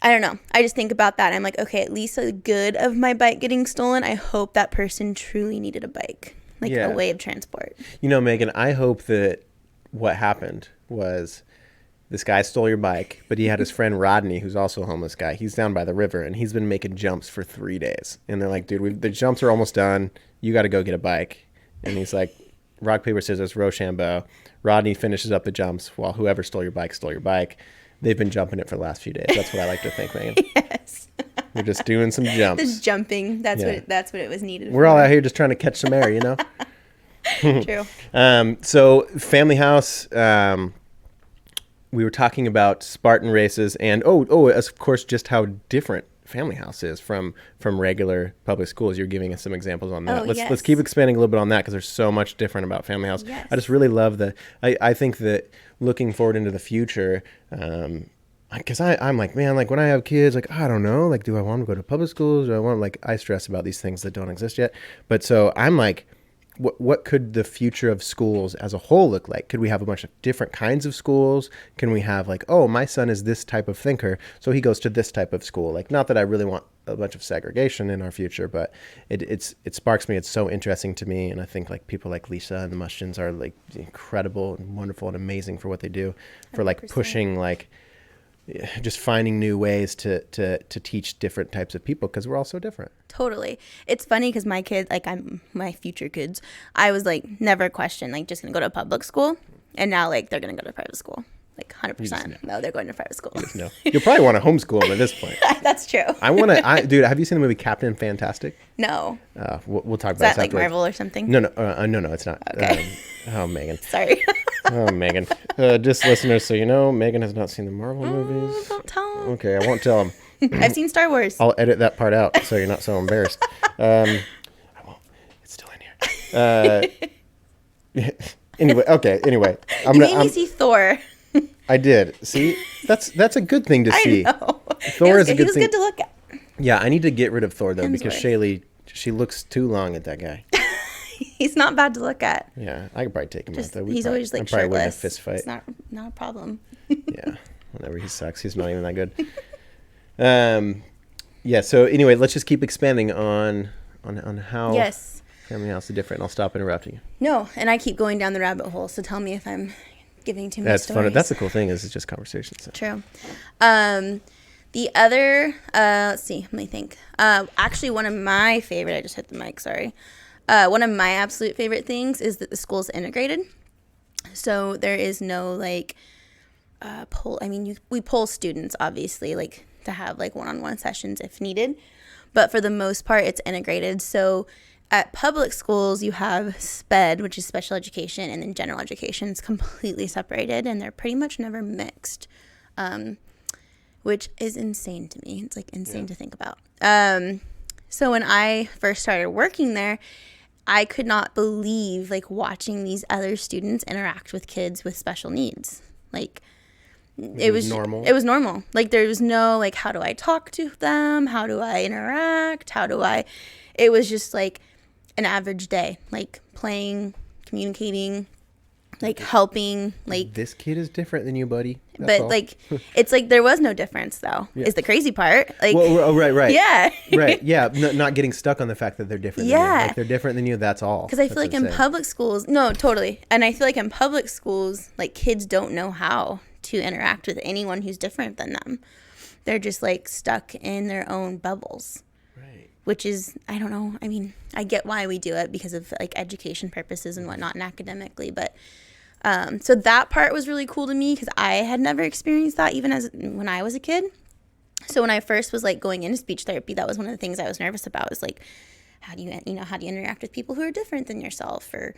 I don't know. I just think about that. I'm like, okay, at least the good of my bike getting stolen, I hope that person truly needed a bike. Like a way of transport. Megan, I hope that what happened was this guy stole your bike, but he had his friend Rodney, who's also a homeless guy. He's down by the river, and he's been making jumps for 3 days. And they're like, dude, the jumps are almost done. You got to go get a bike. And he's like, rock, paper, scissors, Rochambeau. Rodney finishes up the jumps while whoever stole your bike stole your bike. They've been jumping it for the last few days. That's what I like to think, Megan. Yes. We're just doing some jumps. Just jumping. That's what it was needed. We're all out here just trying to catch some air, True. So family house, we were talking about Spartan Races and of course, just how different family house is from regular public schools. You're giving us some examples on that. Let's keep expanding a little bit on that, because there's so much different about family house. Yes. I just really love I think that looking forward into the future, because I'm like, man, like when I have kids, like, I don't know, like, do I want to go to public schools? Do I want, like, I stress about these things that don't exist yet. But so I'm like, what could the future of schools as a whole look like? Could we have a bunch of different kinds of schools? Can we have like, oh, my son is this type of thinker, so he goes to this type of school? Like, not that I really want a bunch of segregation in our future, but it sparks me. It's so interesting to me. And I think like people like Lisa and the Mushins are like incredible and wonderful and amazing for what they do, for like 100%. pushing, like just finding new ways to teach different types of people, because we're all so different. Totally. It's funny because my kids, like my future kids, I was like never questioned, like just gonna go to public school, and now like they're gonna go to private school, like 100%. No, they're going to private school. No, you'll probably want to homeschool them at this point. That's true. Dude, have you seen the movie Captain Fantastic? No. We'll talk about Is that this like afterwards. Marvel or something? No, it's not. Okay. Oh, Megan. Sorry. Oh, Megan. Just listeners, so you know, Megan has not seen the Marvel movies. Don't tell them. Okay, I won't tell them. I've seen Star Wars. I'll edit that part out so you're not so embarrassed. I won't. It's still in here. Anyway. You made me see Thor. I did. See? That's a good thing to see. I know. Thor is a good thing. He was good to look at. Yeah, I need to get rid of Thor, though, because Hemsworth. she looks too long at that guy. He's not bad to look at. Yeah, I could probably take him out, though. He's always like probably win a shirtless. fist fight. It's not a problem. Yeah, whenever he sucks, he's not even that good. Yeah, so anyway, let's just keep expanding on how family house is different. I'll stop interrupting you. No, and I keep going down the rabbit hole, so tell me if I'm giving too many That's stories. fun. That's the cool thing, is it's just conversation. So. True. The other, let's see, let me think. Actually, one of my favorite, I just hit the mic, sorry. One of my absolute favorite things is that the school's integrated. So there is no like poll. I mean, we poll students, obviously, like to have like one-on-one sessions if needed. But for the most part, it's integrated. So At public schools, you have SPED, which is special education, and then general education. It's completely separated, and they're pretty much never mixed, which is insane to me. It's like insane to think about. So when I first started working there, I could not believe like watching these other students interact with kids with special needs. Like it was normal. It was normal. Like there was no like, how do I talk to them? How do I interact? It was just like an average day, like playing, communicating, like helping, like this kid is different than you, buddy. That's but all. like it's like there was no difference though. Yeah. Is the crazy part. Like right. Yeah. Right. Yeah. Not getting stuck on the fact that they're different than you. Like they're different than you, that's all. Because I feel like in public schools, no, totally. And I feel like in public schools, like kids don't know how to interact with anyone who's different than them. They're just like stuck in their own bubbles. Right. Which is, I don't know. I mean, I get why we do it because of like education purposes and whatnot and academically. But so that part was really cool to me because I had never experienced that even as when I was a kid. So when I first was like going into speech therapy, that was one of the things I was nervous about is like, how do you interact with people who are different than yourself or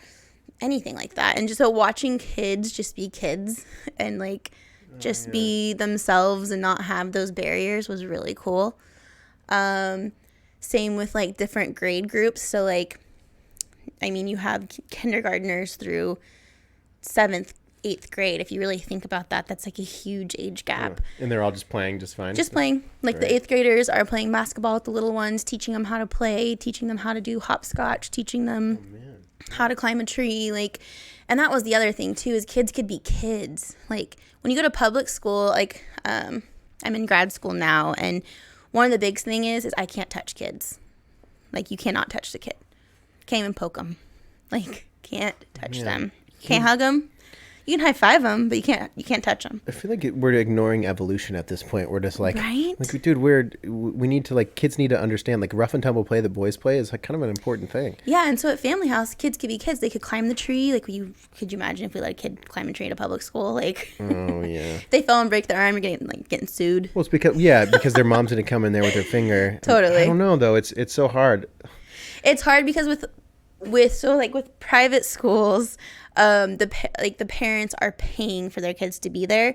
anything like that. And just so watching kids just be kids and like just be themselves and not have those barriers was really cool. Same with like different grade groups. So like, I mean, you have kindergartners through 7th, 8th grade. If you really think about that, that's like a huge age gap. And they're all just playing just fine. Just playing. Like the 8th graders are playing basketball with the little ones, teaching them how to play, teaching them how to do hopscotch, teaching them how to climb a tree. Like, and that was the other thing too, is kids could be kids. Like when you go to public school, like I'm in grad school now, and one of the big thing is I can't touch kids. Like you cannot touch the kid. Can't even poke them. Like can't touch them. Can't hug them. You can high five them, but you can't touch them. I feel like we're ignoring evolution at this point. We're just like, right? Like, dude, we need to like, kids need to understand like rough and tumble play that boys play is like kind of an important thing. Yeah, and so at Family House, kids could be kids. They could climb the tree. Like, could you imagine if we let a kid climb a tree at a public school? Like, oh yeah, they fell and break their arm, you're getting sued. Well, it's because their mom's gonna come in there with their finger. Totally. I don't know though. It's so hard. It's hard because with private schools, the parents are paying for their kids to be there.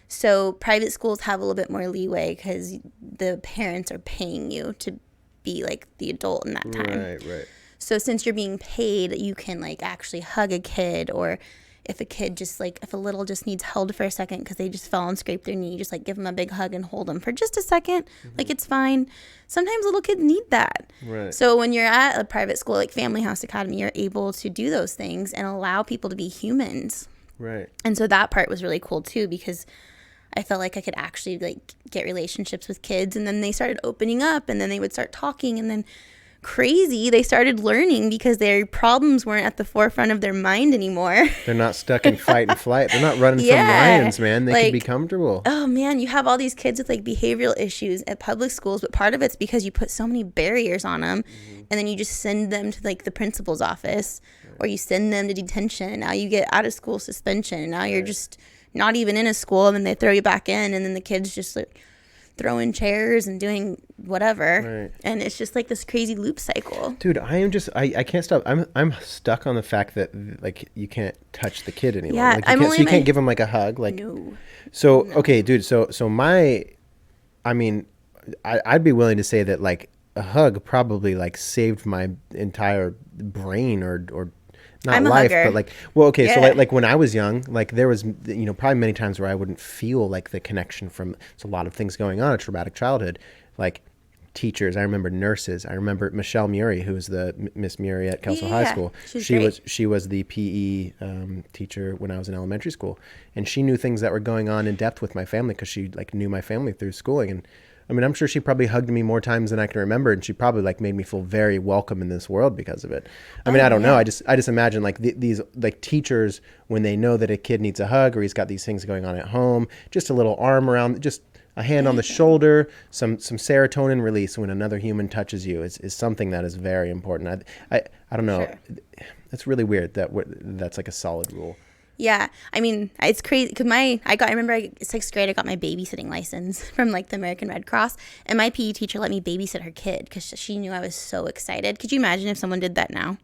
So private schools have a little bit more leeway because the parents are paying you to be like the adult in that time. Right. So since you're being paid, you can like actually hug a kid, or if a kid if a little just needs held for a second because they just fell and scraped their knee, just like give them a big hug and hold them for just a second. Like it's fine. Sometimes little kids need that. Right. So when you're at a private school like Family House Academy, you're able to do those things and allow people to be humans. Right. And so that part was really cool too, because I felt like I could actually like get relationships with kids, and then they started opening up, and then they would start talking, and then they started learning because their problems weren't at the forefront of their mind anymore. They're not stuck in fight and flight. They're not running from lions, man. They can be comfortable. Oh man, you have all these kids with like behavioral issues at public schools, but part of it's because you put so many barriers on them, and then you just send them to like the principal's office, or you send them to detention, and now you get out of school suspension, and now you're just not even in a school, and then they throw you back in, and then the kids just like throwing chairs and doing whatever, and it's just like this crazy loop cycle. Dude, I can't stop. I'm stuck on the fact that like you can't touch the kid anymore. Yeah, like, you can't give him like a hug. Like no. So no. Okay, dude. So I'd be willing to say that like a hug probably like saved my entire brain or not I'm life, a hugger. but like, well, okay. Yeah. So like when I was young, like there was, probably many times where I wouldn't feel like the connection from, it's a lot of things going on, a traumatic childhood, like teachers. I remember nurses. I remember Michelle Murray, who was the Miss Murray at Kelso High School. She was the PE teacher when I was in elementary school, and she knew things that were going on in depth with my family because she like knew my family through schooling. And I mean, I'm sure she probably hugged me more times than I can remember, and she probably like made me feel very welcome in this world because of it. I mean, I don't know. I just imagine like these like teachers, when they know that a kid needs a hug or he's got these things going on at home, just a little arm around, just a hand on the shoulder, some serotonin release when another human touches you is something that is very important. I don't know. Sure. It's really weird that that's like a solid rule. Yeah. I mean, it's crazy because I remember 6th grade, I got my babysitting license from like the American Red Cross, and my PE teacher let me babysit her kid because she knew I was so excited. Could you imagine if someone did that now?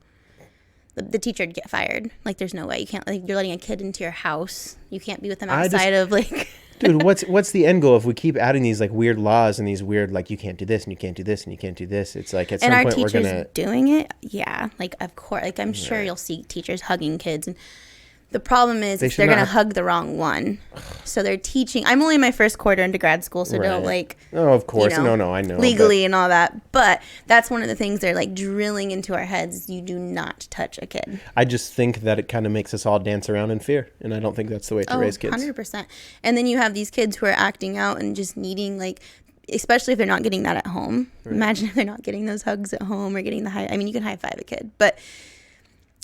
The teacher would get fired. Like, there's no way. You can't, like, you're letting a kid into your house. You can't be with them outside of, like... Dude, what's the end goal if we keep adding these, like, weird laws and these weird, like, you can't do this and you can't do this and you can't do this? It's like, at some point, we're going to... And our teachers doing it? Yeah. Like, of course. Like, I'm sure you'll see teachers hugging kids. And the problem is they're going to hug the wrong one. So they're teaching... I'm only in my first quarter into grad school, so don't, like... Oh, of course. No, I know. Legally and all that. But that's one of the things they're, like, drilling into our heads. You do not touch a kid. I just think that it kind of makes us all dance around in fear. And I don't think that's the way to raise kids. 100%. And then you have these kids who are acting out and just needing, like... Especially if they're not getting that at home. Right. Imagine if they're not getting those hugs at home or getting the high... I mean, you can high-five a kid, but...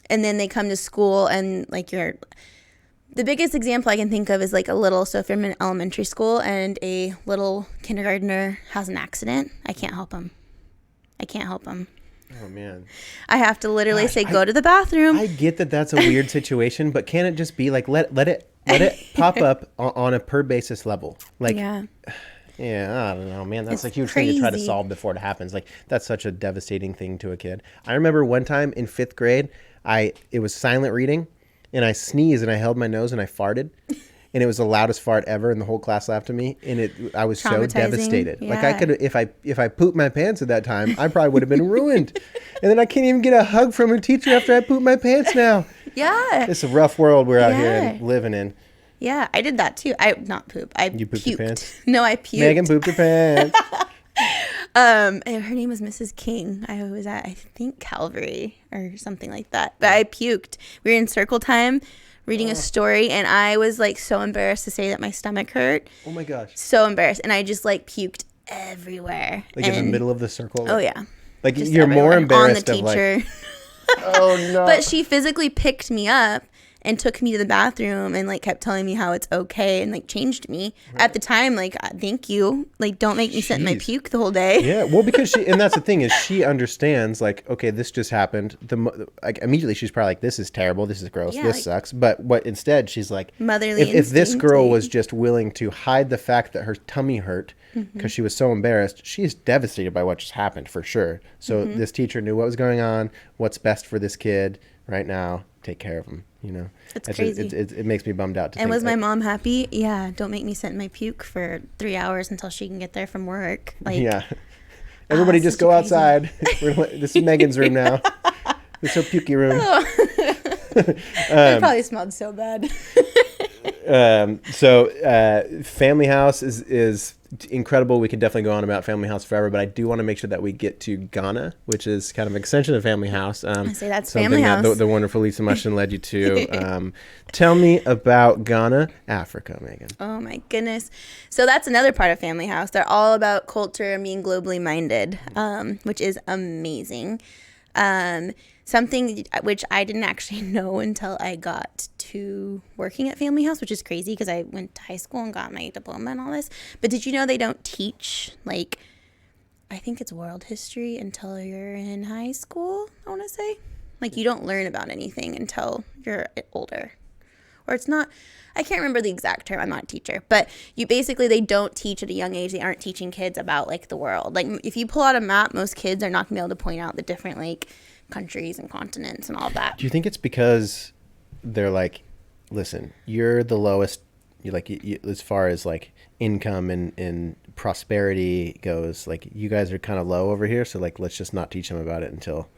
And then they come to school and, like, you're... The biggest example I can think of is, like, so if you're in elementary school and a little kindergartner has an accident, I can't help him. Oh, man. I have to literally say, go to the bathroom. I get that that's a weird situation, but can it just be, like, let it pop up on a per basis level? Like, yeah, I don't know, man. That's a huge thing to try to solve before it happens. Like, that's such a devastating thing to a kid. I remember one time in 5th grade, it was silent reading, and I sneezed, and I held my nose, and I farted, and it was the loudest fart ever, and the whole class laughed at me, and I was so devastated. Yeah. Like, I could, if I pooped my pants at that time, I probably would have been ruined. And then I can't even get a hug from a teacher after I poop my pants now. Yeah. It's a rough world we're out here and living in. Yeah, I did that too. Not poop. You pooped your pants? No, I puked. Megan pooped her pants. And her name was Mrs. King. I was at, I think, Calvary or something like that. But I puked. We were in circle time reading a story, and I was, like, so embarrassed to say that my stomach hurt. Oh, my gosh. So embarrassed. And I just, like, puked everywhere. Like, in the middle of the circle? Oh, yeah. Like, just you're everywhere. More embarrassed on the teacher. Oh, no. But she physically picked me up and took me to the bathroom and, like, kept telling me how it's okay and, like, changed me. Right. At the time, like, thank you. Like, don't make me sit in my puke the whole day. Yeah, well, because and that's the thing is she understands, like, okay, this just happened. Like, immediately she's probably like, this is terrible. This is gross. Yeah, this sucks. But instead she's like, motherly if this girl was just willing to hide the fact that her tummy hurt because she was so embarrassed, she's devastated by what just happened for sure. So this teacher knew what was going on, what's best for this kid right now, take care of him. You know, it's crazy. It makes me bummed out. And was my mom happy? Yeah. Don't make me sit in my puke for 3 hours until she can get there from work. Like, yeah. Everybody just go outside. This is Megan's room now. This is her pukey room. It probably smelled so bad. Family House is incredible. We could definitely go on about Family House forever, but I do want to make sure that we get to Ghana, which is kind of an extension of Family House. I say that's Family House. The wonderful Lisa Mushton led you to. Tell me about Ghana, Africa, Megan. Oh my goodness. So that's another part of Family House. They're all about culture and being globally minded, which is amazing. Something which I didn't actually know until I got to working at Family House, which is crazy because I went to high school and got my diploma and all this. But did you know they don't teach, like, I think it's world history until you're in high school, I want to say. Like, you don't learn about anything until you're older. Or it's not, I can't remember the exact term. I'm not a teacher. But they don't teach at a young age. They aren't teaching kids about, like, the world. Like, if you pull out a map, most kids are not going to be able to point out the different, like, countries and continents and all that. Do you think it's because they're like, listen, you're the lowest, you as far as, like, income and prosperity goes, like, you guys are kind of low over here, so, like, let's just not teach them about it until,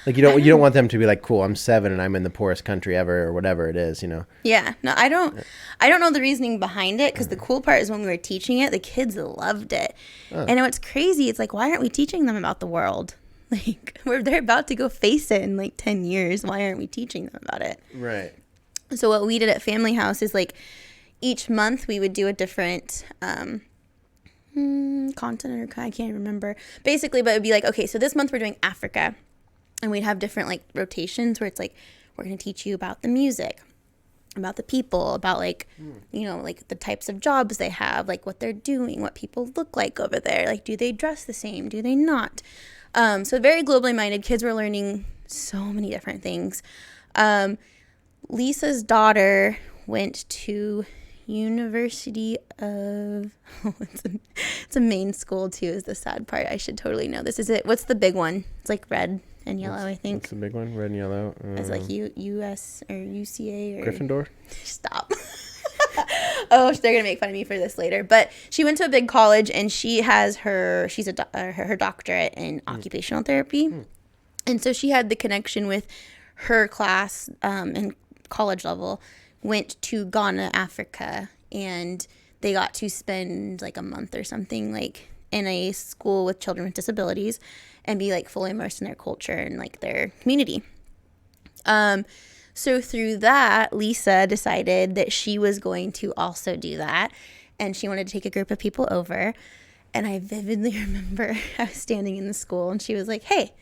like, you don't want them to be like, cool, I'm 7 and I'm in the poorest country ever or whatever it is, you know? Yeah. No, I don't know the reasoning behind it, because the cool part is when we were teaching it, the kids loved it. And what's crazy, it's like, why aren't we teaching them about the world? Like, they're about to go face it in, like, 10 years. Why aren't we teaching them about it? Right. So what we did at Family House is, like, each month we would do a different continent, or I can't remember. Basically, but it would be like, okay, so this month we're doing Africa. And we'd have different, like, rotations where it's like, we're going to teach you about the music, about the people, about, like, you know, like, the types of jobs they have, like, what they're doing, what people look like over there. Like, do they dress the same? Do they not? So very globally minded. Kids were learning so many different things. The Lisa's daughter went to University of it's a main school too is the sad part. I should totally know this. Is it what's the big one? It's like red and yellow, I think. What's the big one? Red and yellow. It's like US or UCA or Gryffindor. Stop. Oh, they're gonna make fun of me for this later. But she went to a big college, and she has her doctorate in occupational therapy, and so she had the connection with her class in college level. Went to Ghana, Africa, and they got to spend like a month or something like in a school with children with disabilities and be like fully immersed in their culture and like their community. So through that, Lisa decided that she was going to also do that, and she wanted to take a group of people over. And I vividly remember I was standing in the school, and she was like, "Hey,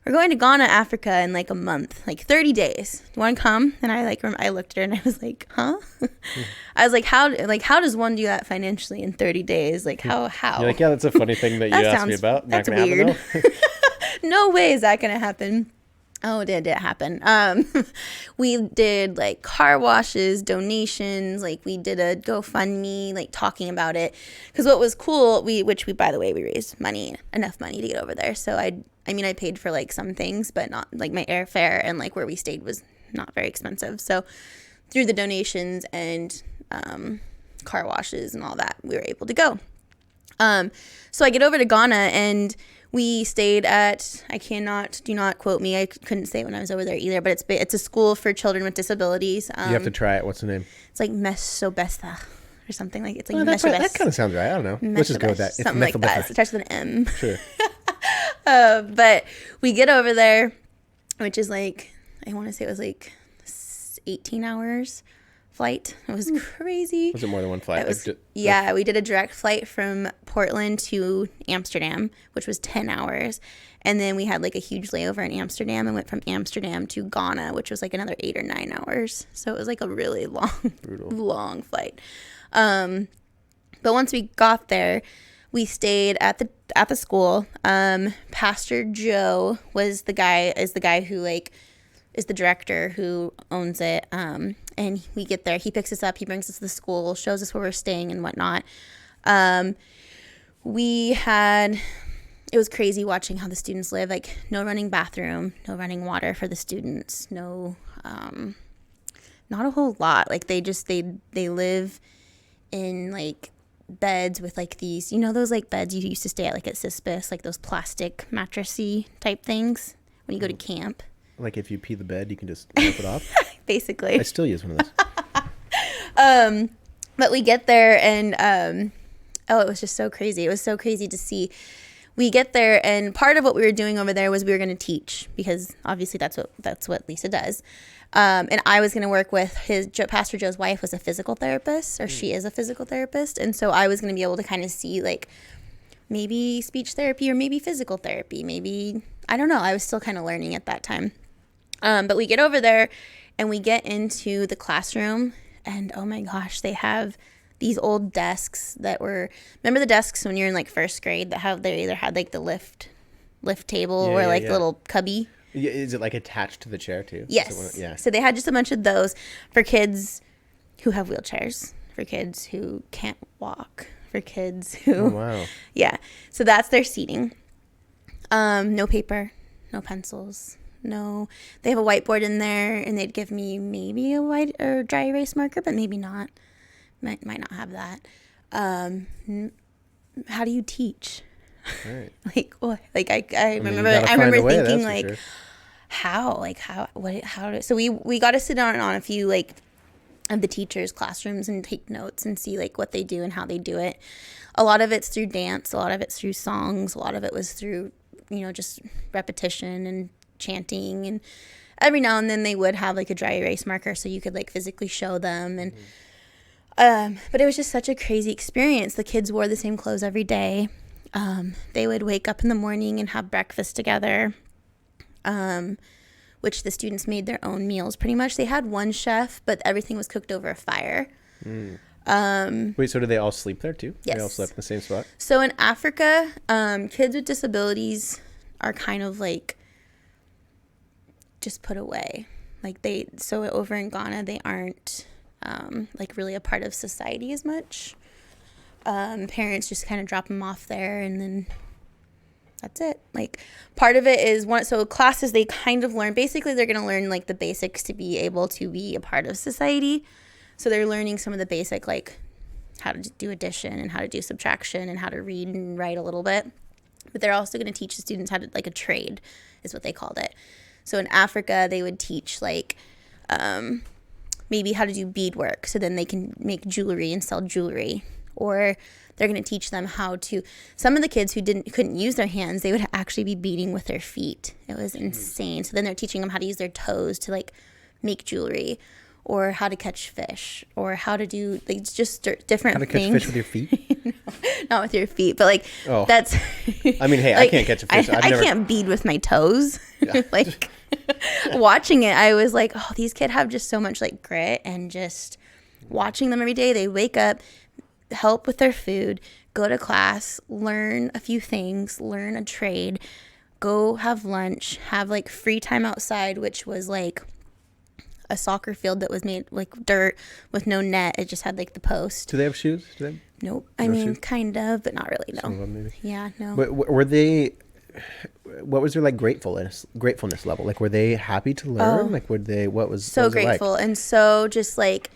we're going to Ghana, Africa in like a month, like 30 days. Do you want to come?" And I looked at her and I was like, "Huh?" I was like, how does one do that financially in 30 days? Like how? You're like, yeah, that's a funny thing that you asked me about. That's not gonna weird. happen, though. No way is that going to happen. Oh, did it happen? We did like car washes, donations, like we did a GoFundMe, like talking about it. Because what was cool, which we by the way, we raised enough money to get over there. So I paid for like some things, but not like my airfare, and like where we stayed was not very expensive. So through the donations and car washes and all that, we were able to go. So I get over to Ghana, and we stayed at, do not quote me, I couldn't say it when I was over there either, but it's a school for children with disabilities. You have to try it. What's the name? It's like Mesobesta or something like it's like That kind of sounds right. I don't know. Let's just go with that. It's something like that. It starts with an M. Sure. But we get over there, which is like, I want to say it was like 18 hours flight. It was crazy. Was it more than one flight? Yeah, we did a direct flight from Portland to Amsterdam, which was 10 hours. And then we had like a huge layover in Amsterdam and went from Amsterdam to Ghana, which was like another 8 or 9 hours. So it was like a really long flight. But once we got there, we stayed at the school. Pastor Joe is the guy who like is the director who owns it. And we get there, he picks us up, he brings us to the school, shows us where we're staying and whatnot. It was crazy watching how the students live, like no running bathroom, no running water for the students, no, not a whole lot. Like they live in like beds with like these, those like beds you used to stay at like at Cispus, like those plastic mattressy type things when you go to camp. Like if you pee the bed, you can just rip it off? Basically. I still use one of those. But we get there and, it was just so crazy. It was so crazy to see. We get there, and part of what we were doing over there was we were going to teach, because obviously that's what Lisa does. And I was going to work with Pastor Joe's wife was a physical therapist, or she is a physical therapist. And so I was going to be able to kind of see like maybe speech therapy or maybe physical therapy, maybe, I don't know. I was still kind of learning at that time. But we get over there and we get into the classroom, and oh my gosh, they have these old desks remember the desks when you're in like first grade that they either had like the lift table or like little cubby. Yeah, is it like attached to the chair too? Yes. Yeah. So they had just a bunch of those for kids who have wheelchairs, for kids who can't walk, for kids who. Oh, wow. Yeah. So that's their seating. No paper, no pencils. No, they have a whiteboard in there, and they'd give me maybe a white or dry erase marker, but maybe not. Might not have that. How do you teach? Right. I remember thinking like, sure. So we got to sit down on a few like of the teachers' classrooms and take notes and see like what they do and how they do it. A lot of it's through dance, a lot of it's through songs, a lot of it was through just repetition and chanting, and every now and then they would have like a dry erase marker so you could like physically show them. And but it was just such a crazy experience. The kids wore the same clothes every day. They would wake up in the morning and have breakfast together, which the students made their own meals pretty much. They had one chef, but everything was cooked over a fire. Wait, so do they all sleep there too? Yes. They all slept in the same spot? So in Africa, kids with disabilities are kind of like just put away. Like so over in Ghana, they aren't like really a part of society as much. Parents just kind of drop them off there, and then that's it. Like part of it is so classes, they kind of learn, basically they're going to learn like the basics to be able to be a part of society. So they're learning some of the basic, like how to do addition and how to do subtraction and how to read and write a little bit. But they're also going to teach the students how to, like, a trade is what they called it. So in Africa, they would teach like maybe how to do beadwork, so then they can make jewelry and sell jewelry. Or they're going to teach them how to, some of the kids who couldn't use their hands, they would actually be beading with their feet. It was insane. So then they're teaching them how to use their toes to like make jewelry, or how to catch fish, or how to do like just different things. How to catch fish with your feet? No, not with your feet, but like that's. I mean, hey, like, I can't catch a fish. I can't bead with my toes. Yeah. Like watching it, I was like, oh, these kids have just so much like grit, and just watching them every day. They wake up, help with their food, go to class, learn a few things, learn a trade, go have lunch, have like free time outside, which was like a soccer field that was made like dirt with no net. It just had like the post. Do they have shoes? Nope. I mean, shoes? Kind of, but not really. No. Some of them maybe. Yeah, no. But were they? What was their like gratefulness level? Like, were they happy to learn? Like, were they? What was so grateful like? And so just like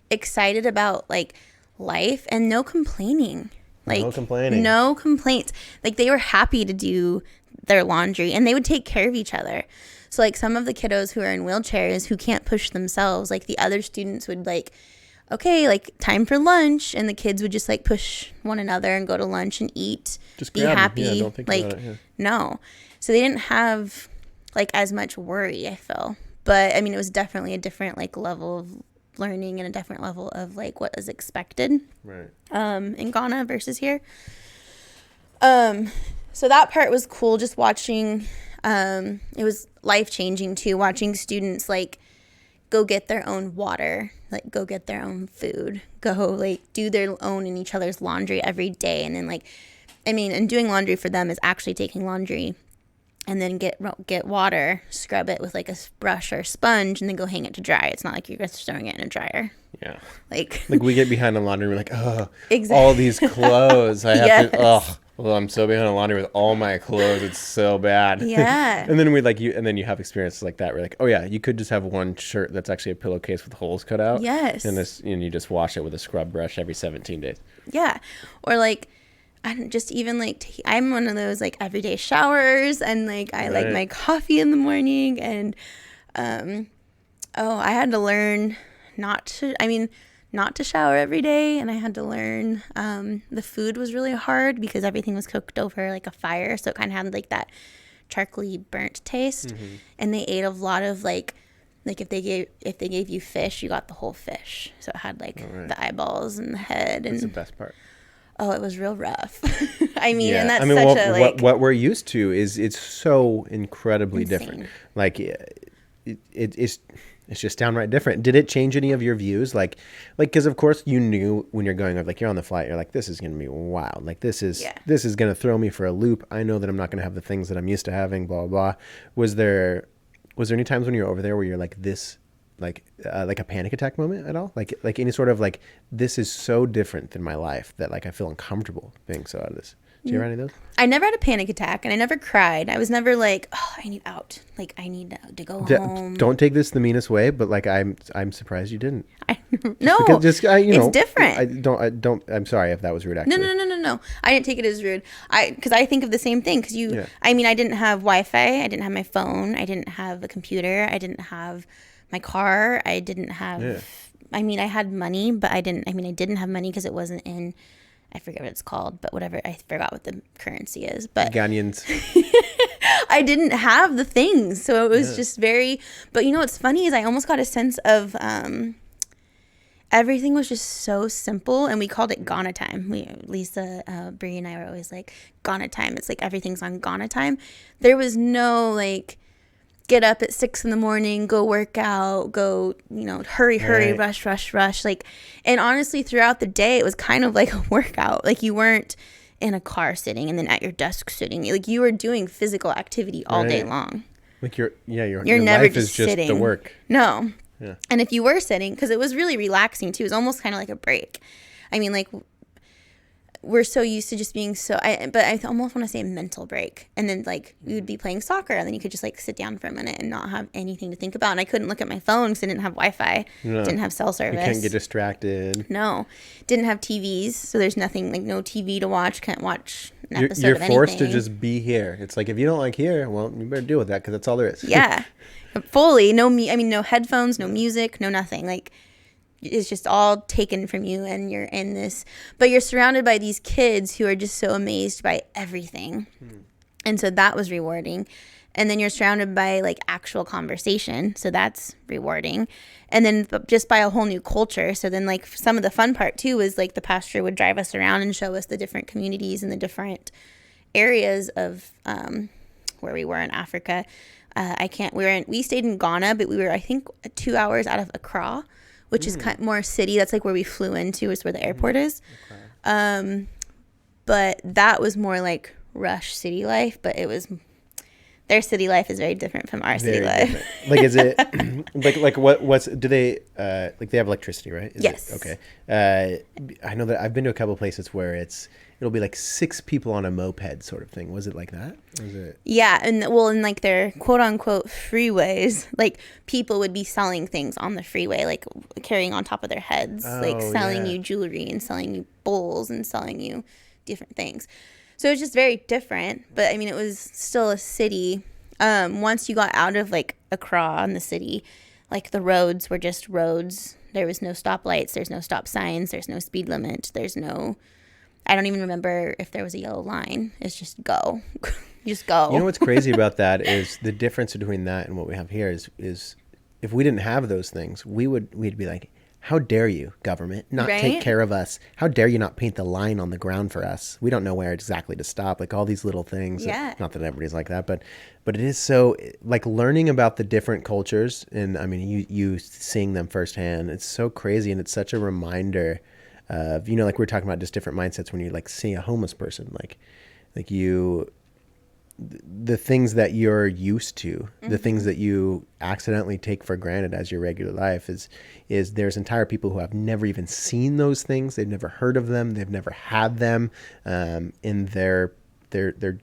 excited about like life, and no complaining. Like no complaints. Like they were happy to do their laundry, and they would take care of each other. So like some of the kiddos who are in wheelchairs who can't push themselves, like the other students would like, okay, like time for lunch, and the kids would just like push one another and go to lunch and eat, just be happy. Yeah, don't think like about it, yeah. No. So they didn't have like as much worry, I feel. But I mean, it was definitely a different like level of learning, and a different level of like what is expected. Right. In Ghana versus here. So that part was cool, just watching. It was life-changing too, watching students like go get their own water, like go get their own food, go like do their own and each other's laundry every day. And then like, I mean, and doing laundry for them is actually taking laundry and then get water, scrub it with like a brush or a sponge, and then go hang it to dry. It's not like you're just throwing it in a dryer. Yeah. Like we get behind on laundry, we're like, oh, exactly. All these clothes. I have to, well, I'm so behind on laundry with all my clothes. It's so bad. Yeah. And then and then you have experiences like that. We're like, oh yeah, you could just have one shirt that's actually a pillowcase with holes cut out. Yes. And you just wash it with a scrub brush every 17 days. Yeah. Or like, I'm one of those like everyday showers, and like I like my coffee in the morning, and I had to learn not to shower every day, and I had to learn the food was really hard because everything was cooked over like a fire, so it kind of had like that charcoaly burnt taste. Mm-hmm. And they ate a lot of like if they gave you fish, you got the whole fish, so it had like the eyeballs and the head. And that's the best part. Oh, it was real rough. I mean, and that's what we're used to is it's so incredibly insane. Different. Like it's just downright different. Did it change any of your views? Like, because of course you knew when you're going, like you're on the flight, you're like, this is going to be wild. Like this is going to throw me for a loop. I know that I'm not going to have the things that I'm used to having, blah, blah, blah. Was there any times when you were over there where you're like this, like a panic attack moment at all? Like any sort of like, this is so different than my life that like I feel uncomfortable being so out of this. Do you have any of those? I never had a panic attack, and I never cried. I was never like, oh, I need out. Like I need to go home. Don't take this the meanest way, but like I'm surprised you didn't. It's different. I'm sorry if that was rude. Actually, no. I didn't take it as rude. Because I think of the same thing. Because I mean, I didn't have Wi-Fi. I didn't have my phone. I didn't have a computer. I didn't have my car. I didn't have. Yeah. I mean, I had money, but I didn't have money because it wasn't in. I forget what it's called, but whatever. I forgot what the currency is. But Ghanaians. I didn't have the things, so it was just very. But you know what's funny is I almost got a sense of everything was just so simple, and we called it Ghana time. Lisa, Bree, and I were always like Ghana time. It's like everything's on Ghana time. There was no like. Get up at 6 a.m, go work out, go, hurry, rush. Like, and honestly, throughout the day, it was kind of like a workout. Like you weren't in a car sitting and then at your desk sitting. Like you were doing physical activity all day long. Like your You're never life just is just sitting. the work. No. Yeah. And if you were sitting, because it was really relaxing too, it was almost kind of like a break. I mean, like, we're so used to just being but I almost want to say a mental break. And then, like, you would be playing soccer, and then you could just, like, sit down for a minute and not have anything to think about. And I couldn't look at my phone because I didn't have Wi-Fi, didn't have cell service. You can't get distracted. No. Didn't have TVs, so there's nothing, like, no TV to watch, can't watch an episode You're of anything. forced to just be here. It's like, if you don't like here, well, you better deal with that because that's all there is. Yeah. Fully. No headphones, no music, no nothing. Like, it's just all taken from you, and you're in this, but you're surrounded by these kids who are just so amazed by everything. And so that was rewarding. And then you're surrounded by, like, actual conversation, so that's rewarding. And then just by a whole new culture. So then, like, some of the fun part too was, like, the pastor would drive us around and show us the different communities and the different areas of where we were in Africa. We stayed in Ghana, but we were, I think, 2 hours out of Accra, which is kind of more city. That's like where we flew into, is where the airport is. Okay. But that was more like rush city life, but their city life is very different from our city life. Like, is it like what's do they like they have electricity, right? Yes. Okay. I know that I've been to a couple of places where it'll be like 6 people on a moped sort of thing. Was it like that? Or was it? Yeah, and in like their quote unquote freeways, like, people would be selling things on the freeway, like carrying on top of their heads, like selling you jewelry and selling you bowls and selling you different things. So it was just very different, but I mean, it was still a city. Once you got out of, like, Accra in the city, like, the roads were just roads. There was no stoplights, there's no stop signs, there's no speed limit, I don't even remember if there was a yellow line. It's just go. Just go. You know what's crazy about that is the difference between that and what we have here is if we didn't have those things, we'd be like, how dare you, government, not take care of us? How dare you not paint the line on the ground for us? We don't know where exactly to stop. Like, all these little things. Yeah. Not that everybody's like that, but it is so, like, learning about the different cultures, and I mean, you seeing them firsthand. It's so crazy, and it's such a reminder of, like we were talking about, just different mindsets when you, like, see a homeless person, like the things that you're used to, the things that you accidentally take for granted as your regular life is there's entire people who have never even seen those things. They've never heard of them. They've never had them. And they're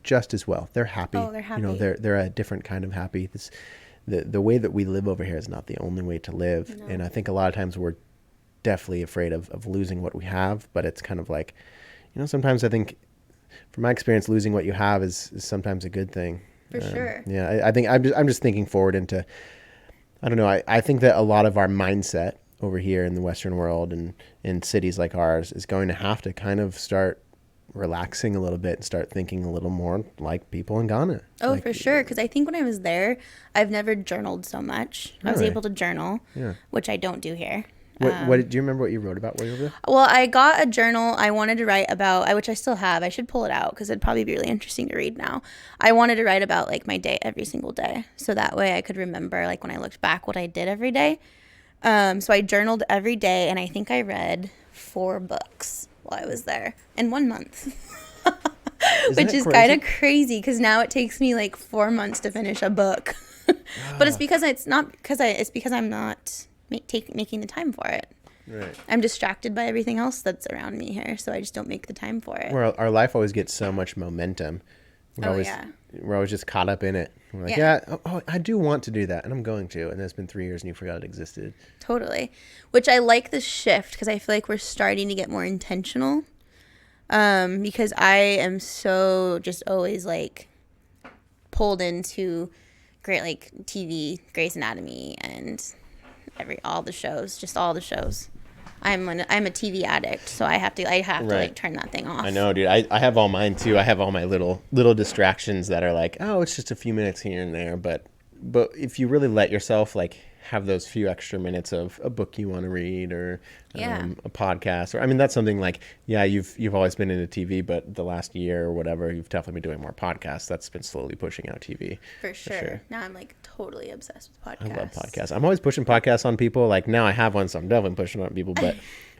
just as well. They're happy. Oh, they're happy. They're a different kind of happy. The way that we live over here is not the only way to live. No. And I think a lot of times we're definitely afraid of losing what we have, but it's kind of like, sometimes I think, from my experience, losing what you have is sometimes a good thing. For sure. Yeah, I think I'm just thinking forward into, I don't know, I think that a lot of our mindset over here in the Western world and in cities like ours is going to have to kind of start relaxing a little bit and start thinking a little more like people in Ghana. Oh, for sure. Because I think when I was there, I've never journaled so much. Really? I was able to journal, which I don't do here. What do you remember what you wrote about while you were there? Well, I got a journal I wanted to write about, which I still have. I should pull it out because it'd probably be really interesting to read now. I wanted to write about, like, my day every single day. So that way I could remember, like, when I looked back, what I did every day. So I journaled every day, and I think I read 4 books while I was there in 1 month. Which is kind of crazy because now it takes me, like, 4 months to finish a book. But it's because it's because I'm not making the time for it. Right. I'm distracted by everything else that's around me here, so I just don't make the time for it. Well, our life always gets so much momentum. We're always just caught up in it. We're like, I do want to do that, and I'm going to. And it's been 3 years, and you forgot it existed. Totally. Which I like this shift because I feel like we're starting to get more intentional. Because I am so just always, like, pulled into great, like, TV, Grey's Anatomy, and all the shows. I'm a TV addict, so I have to like turn that thing off. I know, dude. I have all mine too. I have all my little distractions that are like, oh, it's just a few minutes here and there, but if you really let yourself, like, have those few extra minutes of a book you want to read or a podcast, or I mean, that's something like, you've always been into TV, but the last year or whatever, you've definitely been doing more podcasts. That's been slowly pushing out TV. For sure. Now I'm, like, totally obsessed with podcasts. I love podcasts. I'm always pushing podcasts on people. Like, now I have one, so I'm definitely pushing it on people, but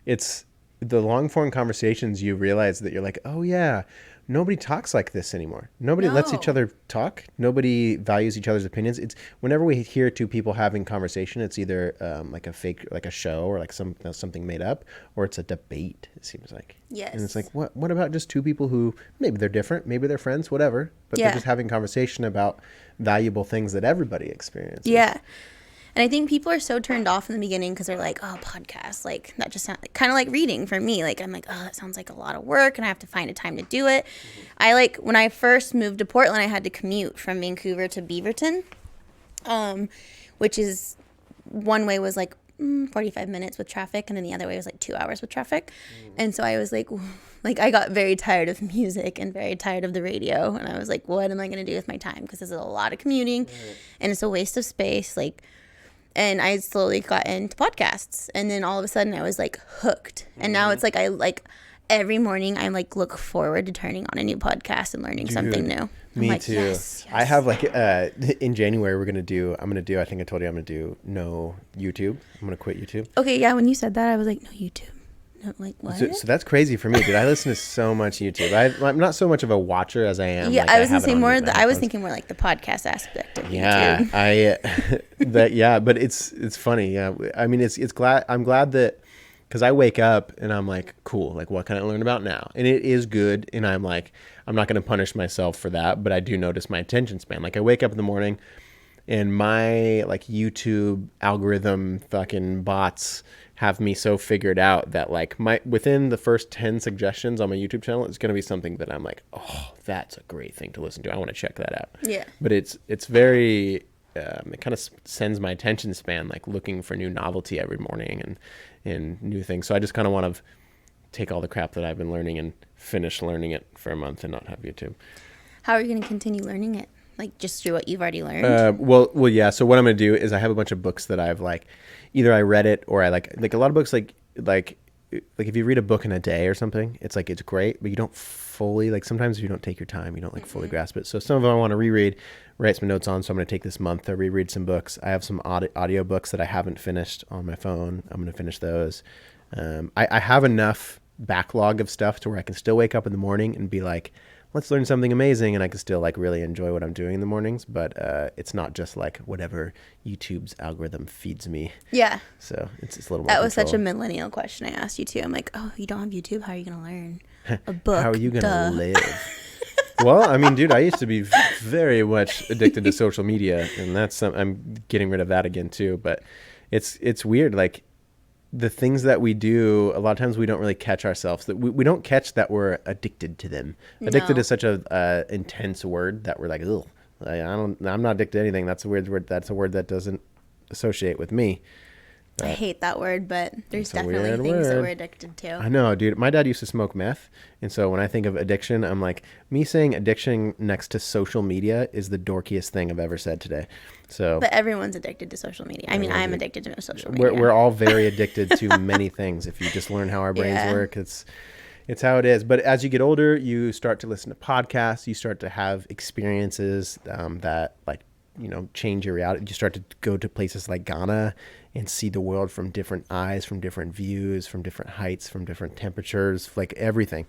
it's the long form conversations. You realize that you're like, oh yeah, nobody talks like this anymore. Nobody lets each other talk. Nobody values each other's opinions. It's whenever we hear two people having conversation, it's either like a fake, like a show, or like something made up, or it's a debate. It seems like. Yes. And it's like, what about just two people who maybe they're different, maybe they're friends, whatever, but they're just having conversation about valuable things that everybody experiences. Yeah. And I think people are so turned off in the beginning because they're like, oh, podcasts, like that just sounds like, kind of like reading for me. Like, I'm like, oh, that sounds like a lot of work and I have to find a time to do it. When I first moved to Portland, I had to commute from Vancouver to Beaverton, which is one way was like 45 minutes with traffic. And then the other way was like 2 hours with traffic. And so I was like I got very tired of music and very tired of the radio. And I was like, what am I going to do with my time? Because this is a lot of commuting and it's a waste of space. And I slowly got into podcasts, and then all of a sudden I was like hooked. And now it's like every morning I like look forward to turning on a new podcast and learning something new. Me too. Yes. I have like in January I think I told you I'm gonna do no YouTube. I'm gonna quit YouTube. Okay, yeah. When you said that, I was like, no YouTube. No, like what? So that's crazy for me, dude. I listen to so much YouTube. I'm not so much of a watcher as I am. Yeah, like, I was gonna say more. I was thinking more like the podcast aspect of YouTube. But it's funny. Yeah, I mean, I'm glad that because I wake up and I'm like, cool. Like, what can I learn about now? And it is good. And I'm like, I'm not gonna punish myself for that, but I do notice my attention span. Like, I wake up in the morning, and my like YouTube algorithm fucking bots have me so figured out that like within the first 10 suggestions on my YouTube channel, it's going to be something that I'm like, oh, that's a great thing to listen to. I want to check that out. Yeah. But it's very, it kind of sends my attention span, like looking for new novelty every morning and new things. So I just kind of want to take all the crap that I've been learning and finish learning it for a month and not have YouTube. How are you going to continue learning it? Like just through what you've already learned? Well, yeah. So what I'm going to do is I have a bunch of books that I've like, either I read it or I like a lot of books like if you read a book in a day or something, it's like, it's great, but you don't fully, like sometimes if you don't take your time, you don't like fully grasp it. So some of them I want to reread, write some notes on. So I'm going to take this month to reread some books. I have some audio books that I haven't finished on my phone. I'm going to finish those. I have enough backlog of stuff to where I can still wake up in the morning and be like, let's learn something amazing, and I can still like really enjoy what I'm doing in the mornings, but it's not just like whatever YouTube's algorithm feeds me. Yeah. So it's a little more That was control. such a millennial question I asked you too. I'm like, oh, you don't have YouTube? How are you going to learn a book? How are you going to live? Well, I mean, dude, I used to be very much addicted to social media, and I'm getting rid of that again too, but it's weird. Like, the things that we do, a lot of times we don't really catch ourselves. That we don't catch that we're addicted to them. No. Addicted is such a intense word that we're like, ugh. I'm not addicted to anything. That's a weird word. That's a word that doesn't associate with me. I hate that word, but there's definitely things that we're addicted to. I know, dude. My dad used to smoke meth, and so when I think of addiction, I'm like, me saying addiction next to social media is the dorkiest thing I've ever said today. So, but everyone's addicted to social media. I mean, I'm addicted to social media. We're all very addicted to many things. If you just learn how our brains work, it's how it is. But as you get older, you start to listen to podcasts. You start to have experiences that change your reality. You start to go to places like Ghana and see the world from different eyes, from different views, from different heights, from different temperatures, like everything.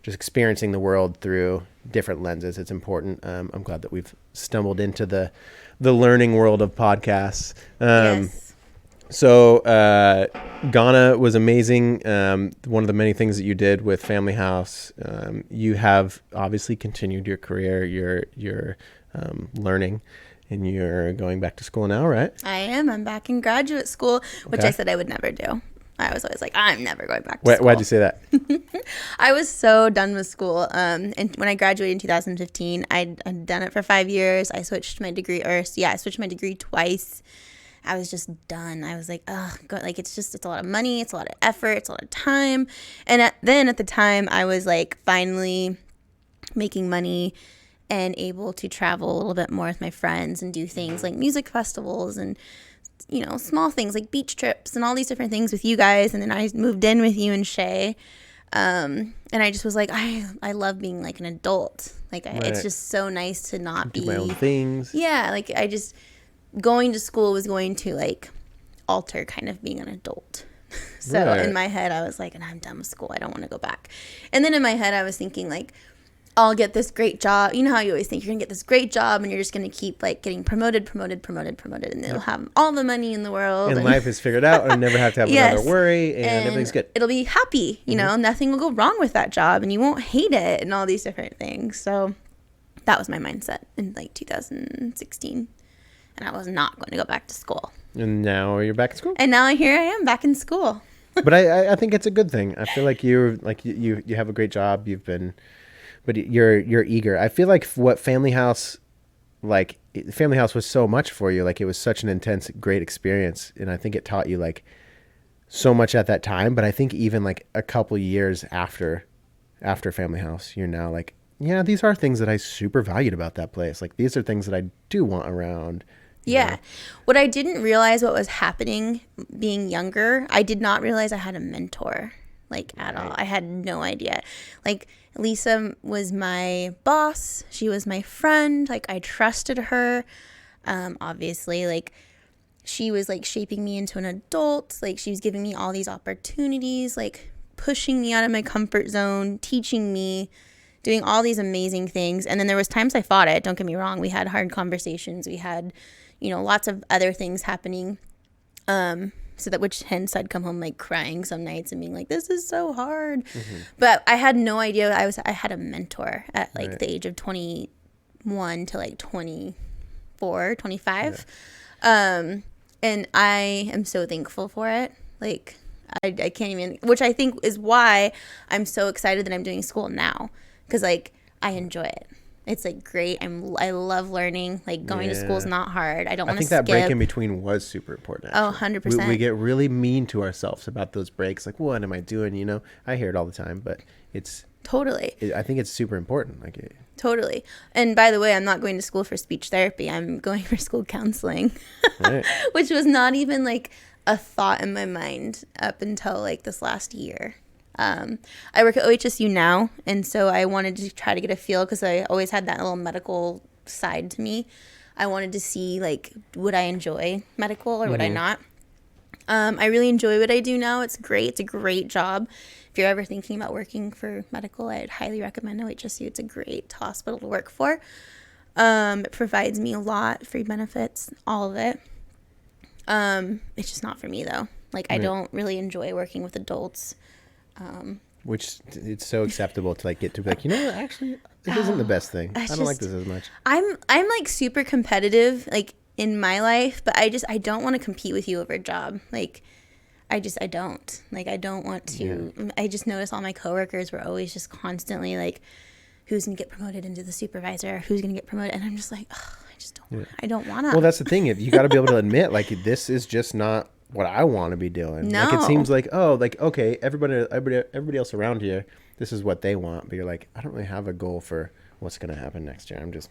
Just experiencing the world through different lenses. It's important. I'm glad that we've stumbled into the learning world of podcasts. Yes. So Ghana was amazing. One of the many things that you did with Family House, you have obviously continued your career, your learning. And you're going back to school now, right? I am. I'm back in graduate school, which I said I would never do. I was always like, I'm never going back to school. Why'd you say that? I was so done with school. And when I graduated in 2015, I'd done it for 5 years. I switched my degree, I switched my degree twice. I was just done. I was like, it's a lot of money. It's a lot of effort. It's a lot of time. And at the time, I was like finally making money and able to travel a little bit more with my friends and do things like music festivals and, small things like beach trips and all these different things with you guys. And then I moved in with you and Shay. And I just was like, I love being like an adult. Like, it's just so nice to not do my own things. Yeah. Like, I just, going to school was going to like alter kind of being an adult. So in my head, I was like, and I'm done with school. I don't want to go back. And then in my head, I was thinking like, I'll get this great job. You know how you always think you're going to get this great job and you're just going to keep like getting promoted. And they'll have all the money in the world. And life is figured out and never have to have Yes. another worry and everything's good. It'll be happy. You know, nothing will go wrong with that job and you won't hate it and all these different things. So that was my mindset in like 2016. And I was not going to go back to school. And now you're back in school. And now here I am back in school. But I think it's a good thing. I feel like you have a great job. But you're eager. I feel like what Family House was so much for you. Like it was such an intense, great experience. And I think it taught you like so much at that time. But I think even like a couple years after Family House, you're now like, yeah, these are things that I super valued about that place. Like these are things that I do want around. Yeah. What I didn't realize what was happening being younger, I did not realize I had a mentor like at all. I had no idea. Like Lisa was my boss. She was my friend. Like I trusted her. Obviously, like she was like shaping me into an adult. Like she was giving me all these opportunities, like pushing me out of my comfort zone, teaching me, doing all these amazing things. And then there was times I fought it. Don't get me wrong. We had hard conversations. We had, lots of other things happening. So that which hence I'd come home like crying some nights and being like, this is so hard. But I had no idea. I had a mentor at like the age of 21 to like 24, 25. Yeah. And I am so thankful for it. Like I can't even, which I think is why I'm so excited that I'm doing school now. Cause like I enjoy it. It's like great. I love learning. Like going to school is not hard. I don't want to skip. I think that break in between was super important. Actually. 100%. We get really mean to ourselves about those breaks. Like, what am I doing? I hear it all the time, but it's totally. I think it's super important. Like totally. And by the way, I'm not going to school for speech therapy. I'm going for school counseling, right. Which was not even like a thought in my mind up until like this last year. I work at OHSU now, and so I wanted to try to get a feel because I always had that little medical side to me. I wanted to see, like, would I enjoy medical or would I not? I really enjoy what I do now. It's great. It's a great job. If you're ever thinking about working for medical, I'd highly recommend OHSU. It's a great hospital to work for. It provides me a lot, free benefits, all of it. It's just not for me, though. Like, I don't really enjoy working with adults. Which it's so acceptable to like get to be like, actually this isn't the best thing. I don't like this as much. I'm like super competitive like in my life, but I don't want to compete with you over a job. Like I don't want to. Yeah. I just notice all my coworkers were always just constantly like, who's gonna get promoted into the supervisor, who's gonna get promoted, and I'm just like, I don't want to. Well, that's the thing. You got to be able to admit like this is just not what I want to be doing. No. Like it seems like, okay, everybody else around here, this is what they want, but you're like, I don't really have a goal for what's going to happen next year. I'm just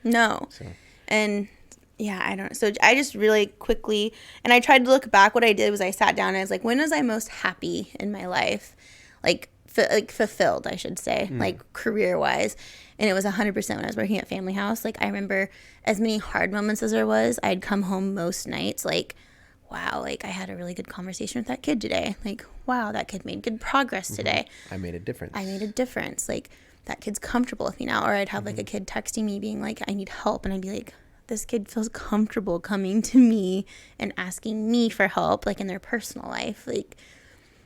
No. So. And yeah, I don't. So I just really quickly, and I tried to look back. What I did was I sat down and I was like, when was I most happy in my life? Like fulfilled, I should say, like career wise. And it was 100% when I was working at Family House. Like I remember as many hard moments as there was, I'd come home most nights like, wow, like I had a really good conversation with that kid today. Like, wow, that kid made good progress today. I made a difference. Like, that kid's comfortable with me now. Or I'd have like a kid texting me being like, I need help. And I'd be like, this kid feels comfortable coming to me and asking me for help, like in their personal life. Like,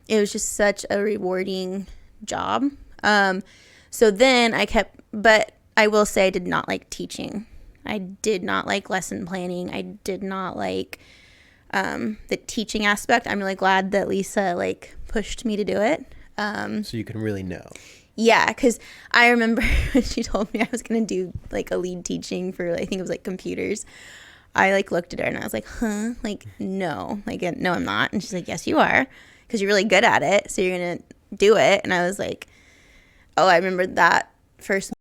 it was just such a rewarding job. So then but I will say I did not like teaching. I did not like lesson planning. I did not like the teaching aspect. I'm really glad that Lisa like pushed me to do it. So you can really know. Yeah, because I remember when she told me I was going to do like a lead teaching for, I think it was like computers. I like looked at her and I was like, huh? Like, no. Like, no, I'm not. And she's like, yes, you are. Because you're really good at it. So you're going to do it. And I was like, oh, I remember that first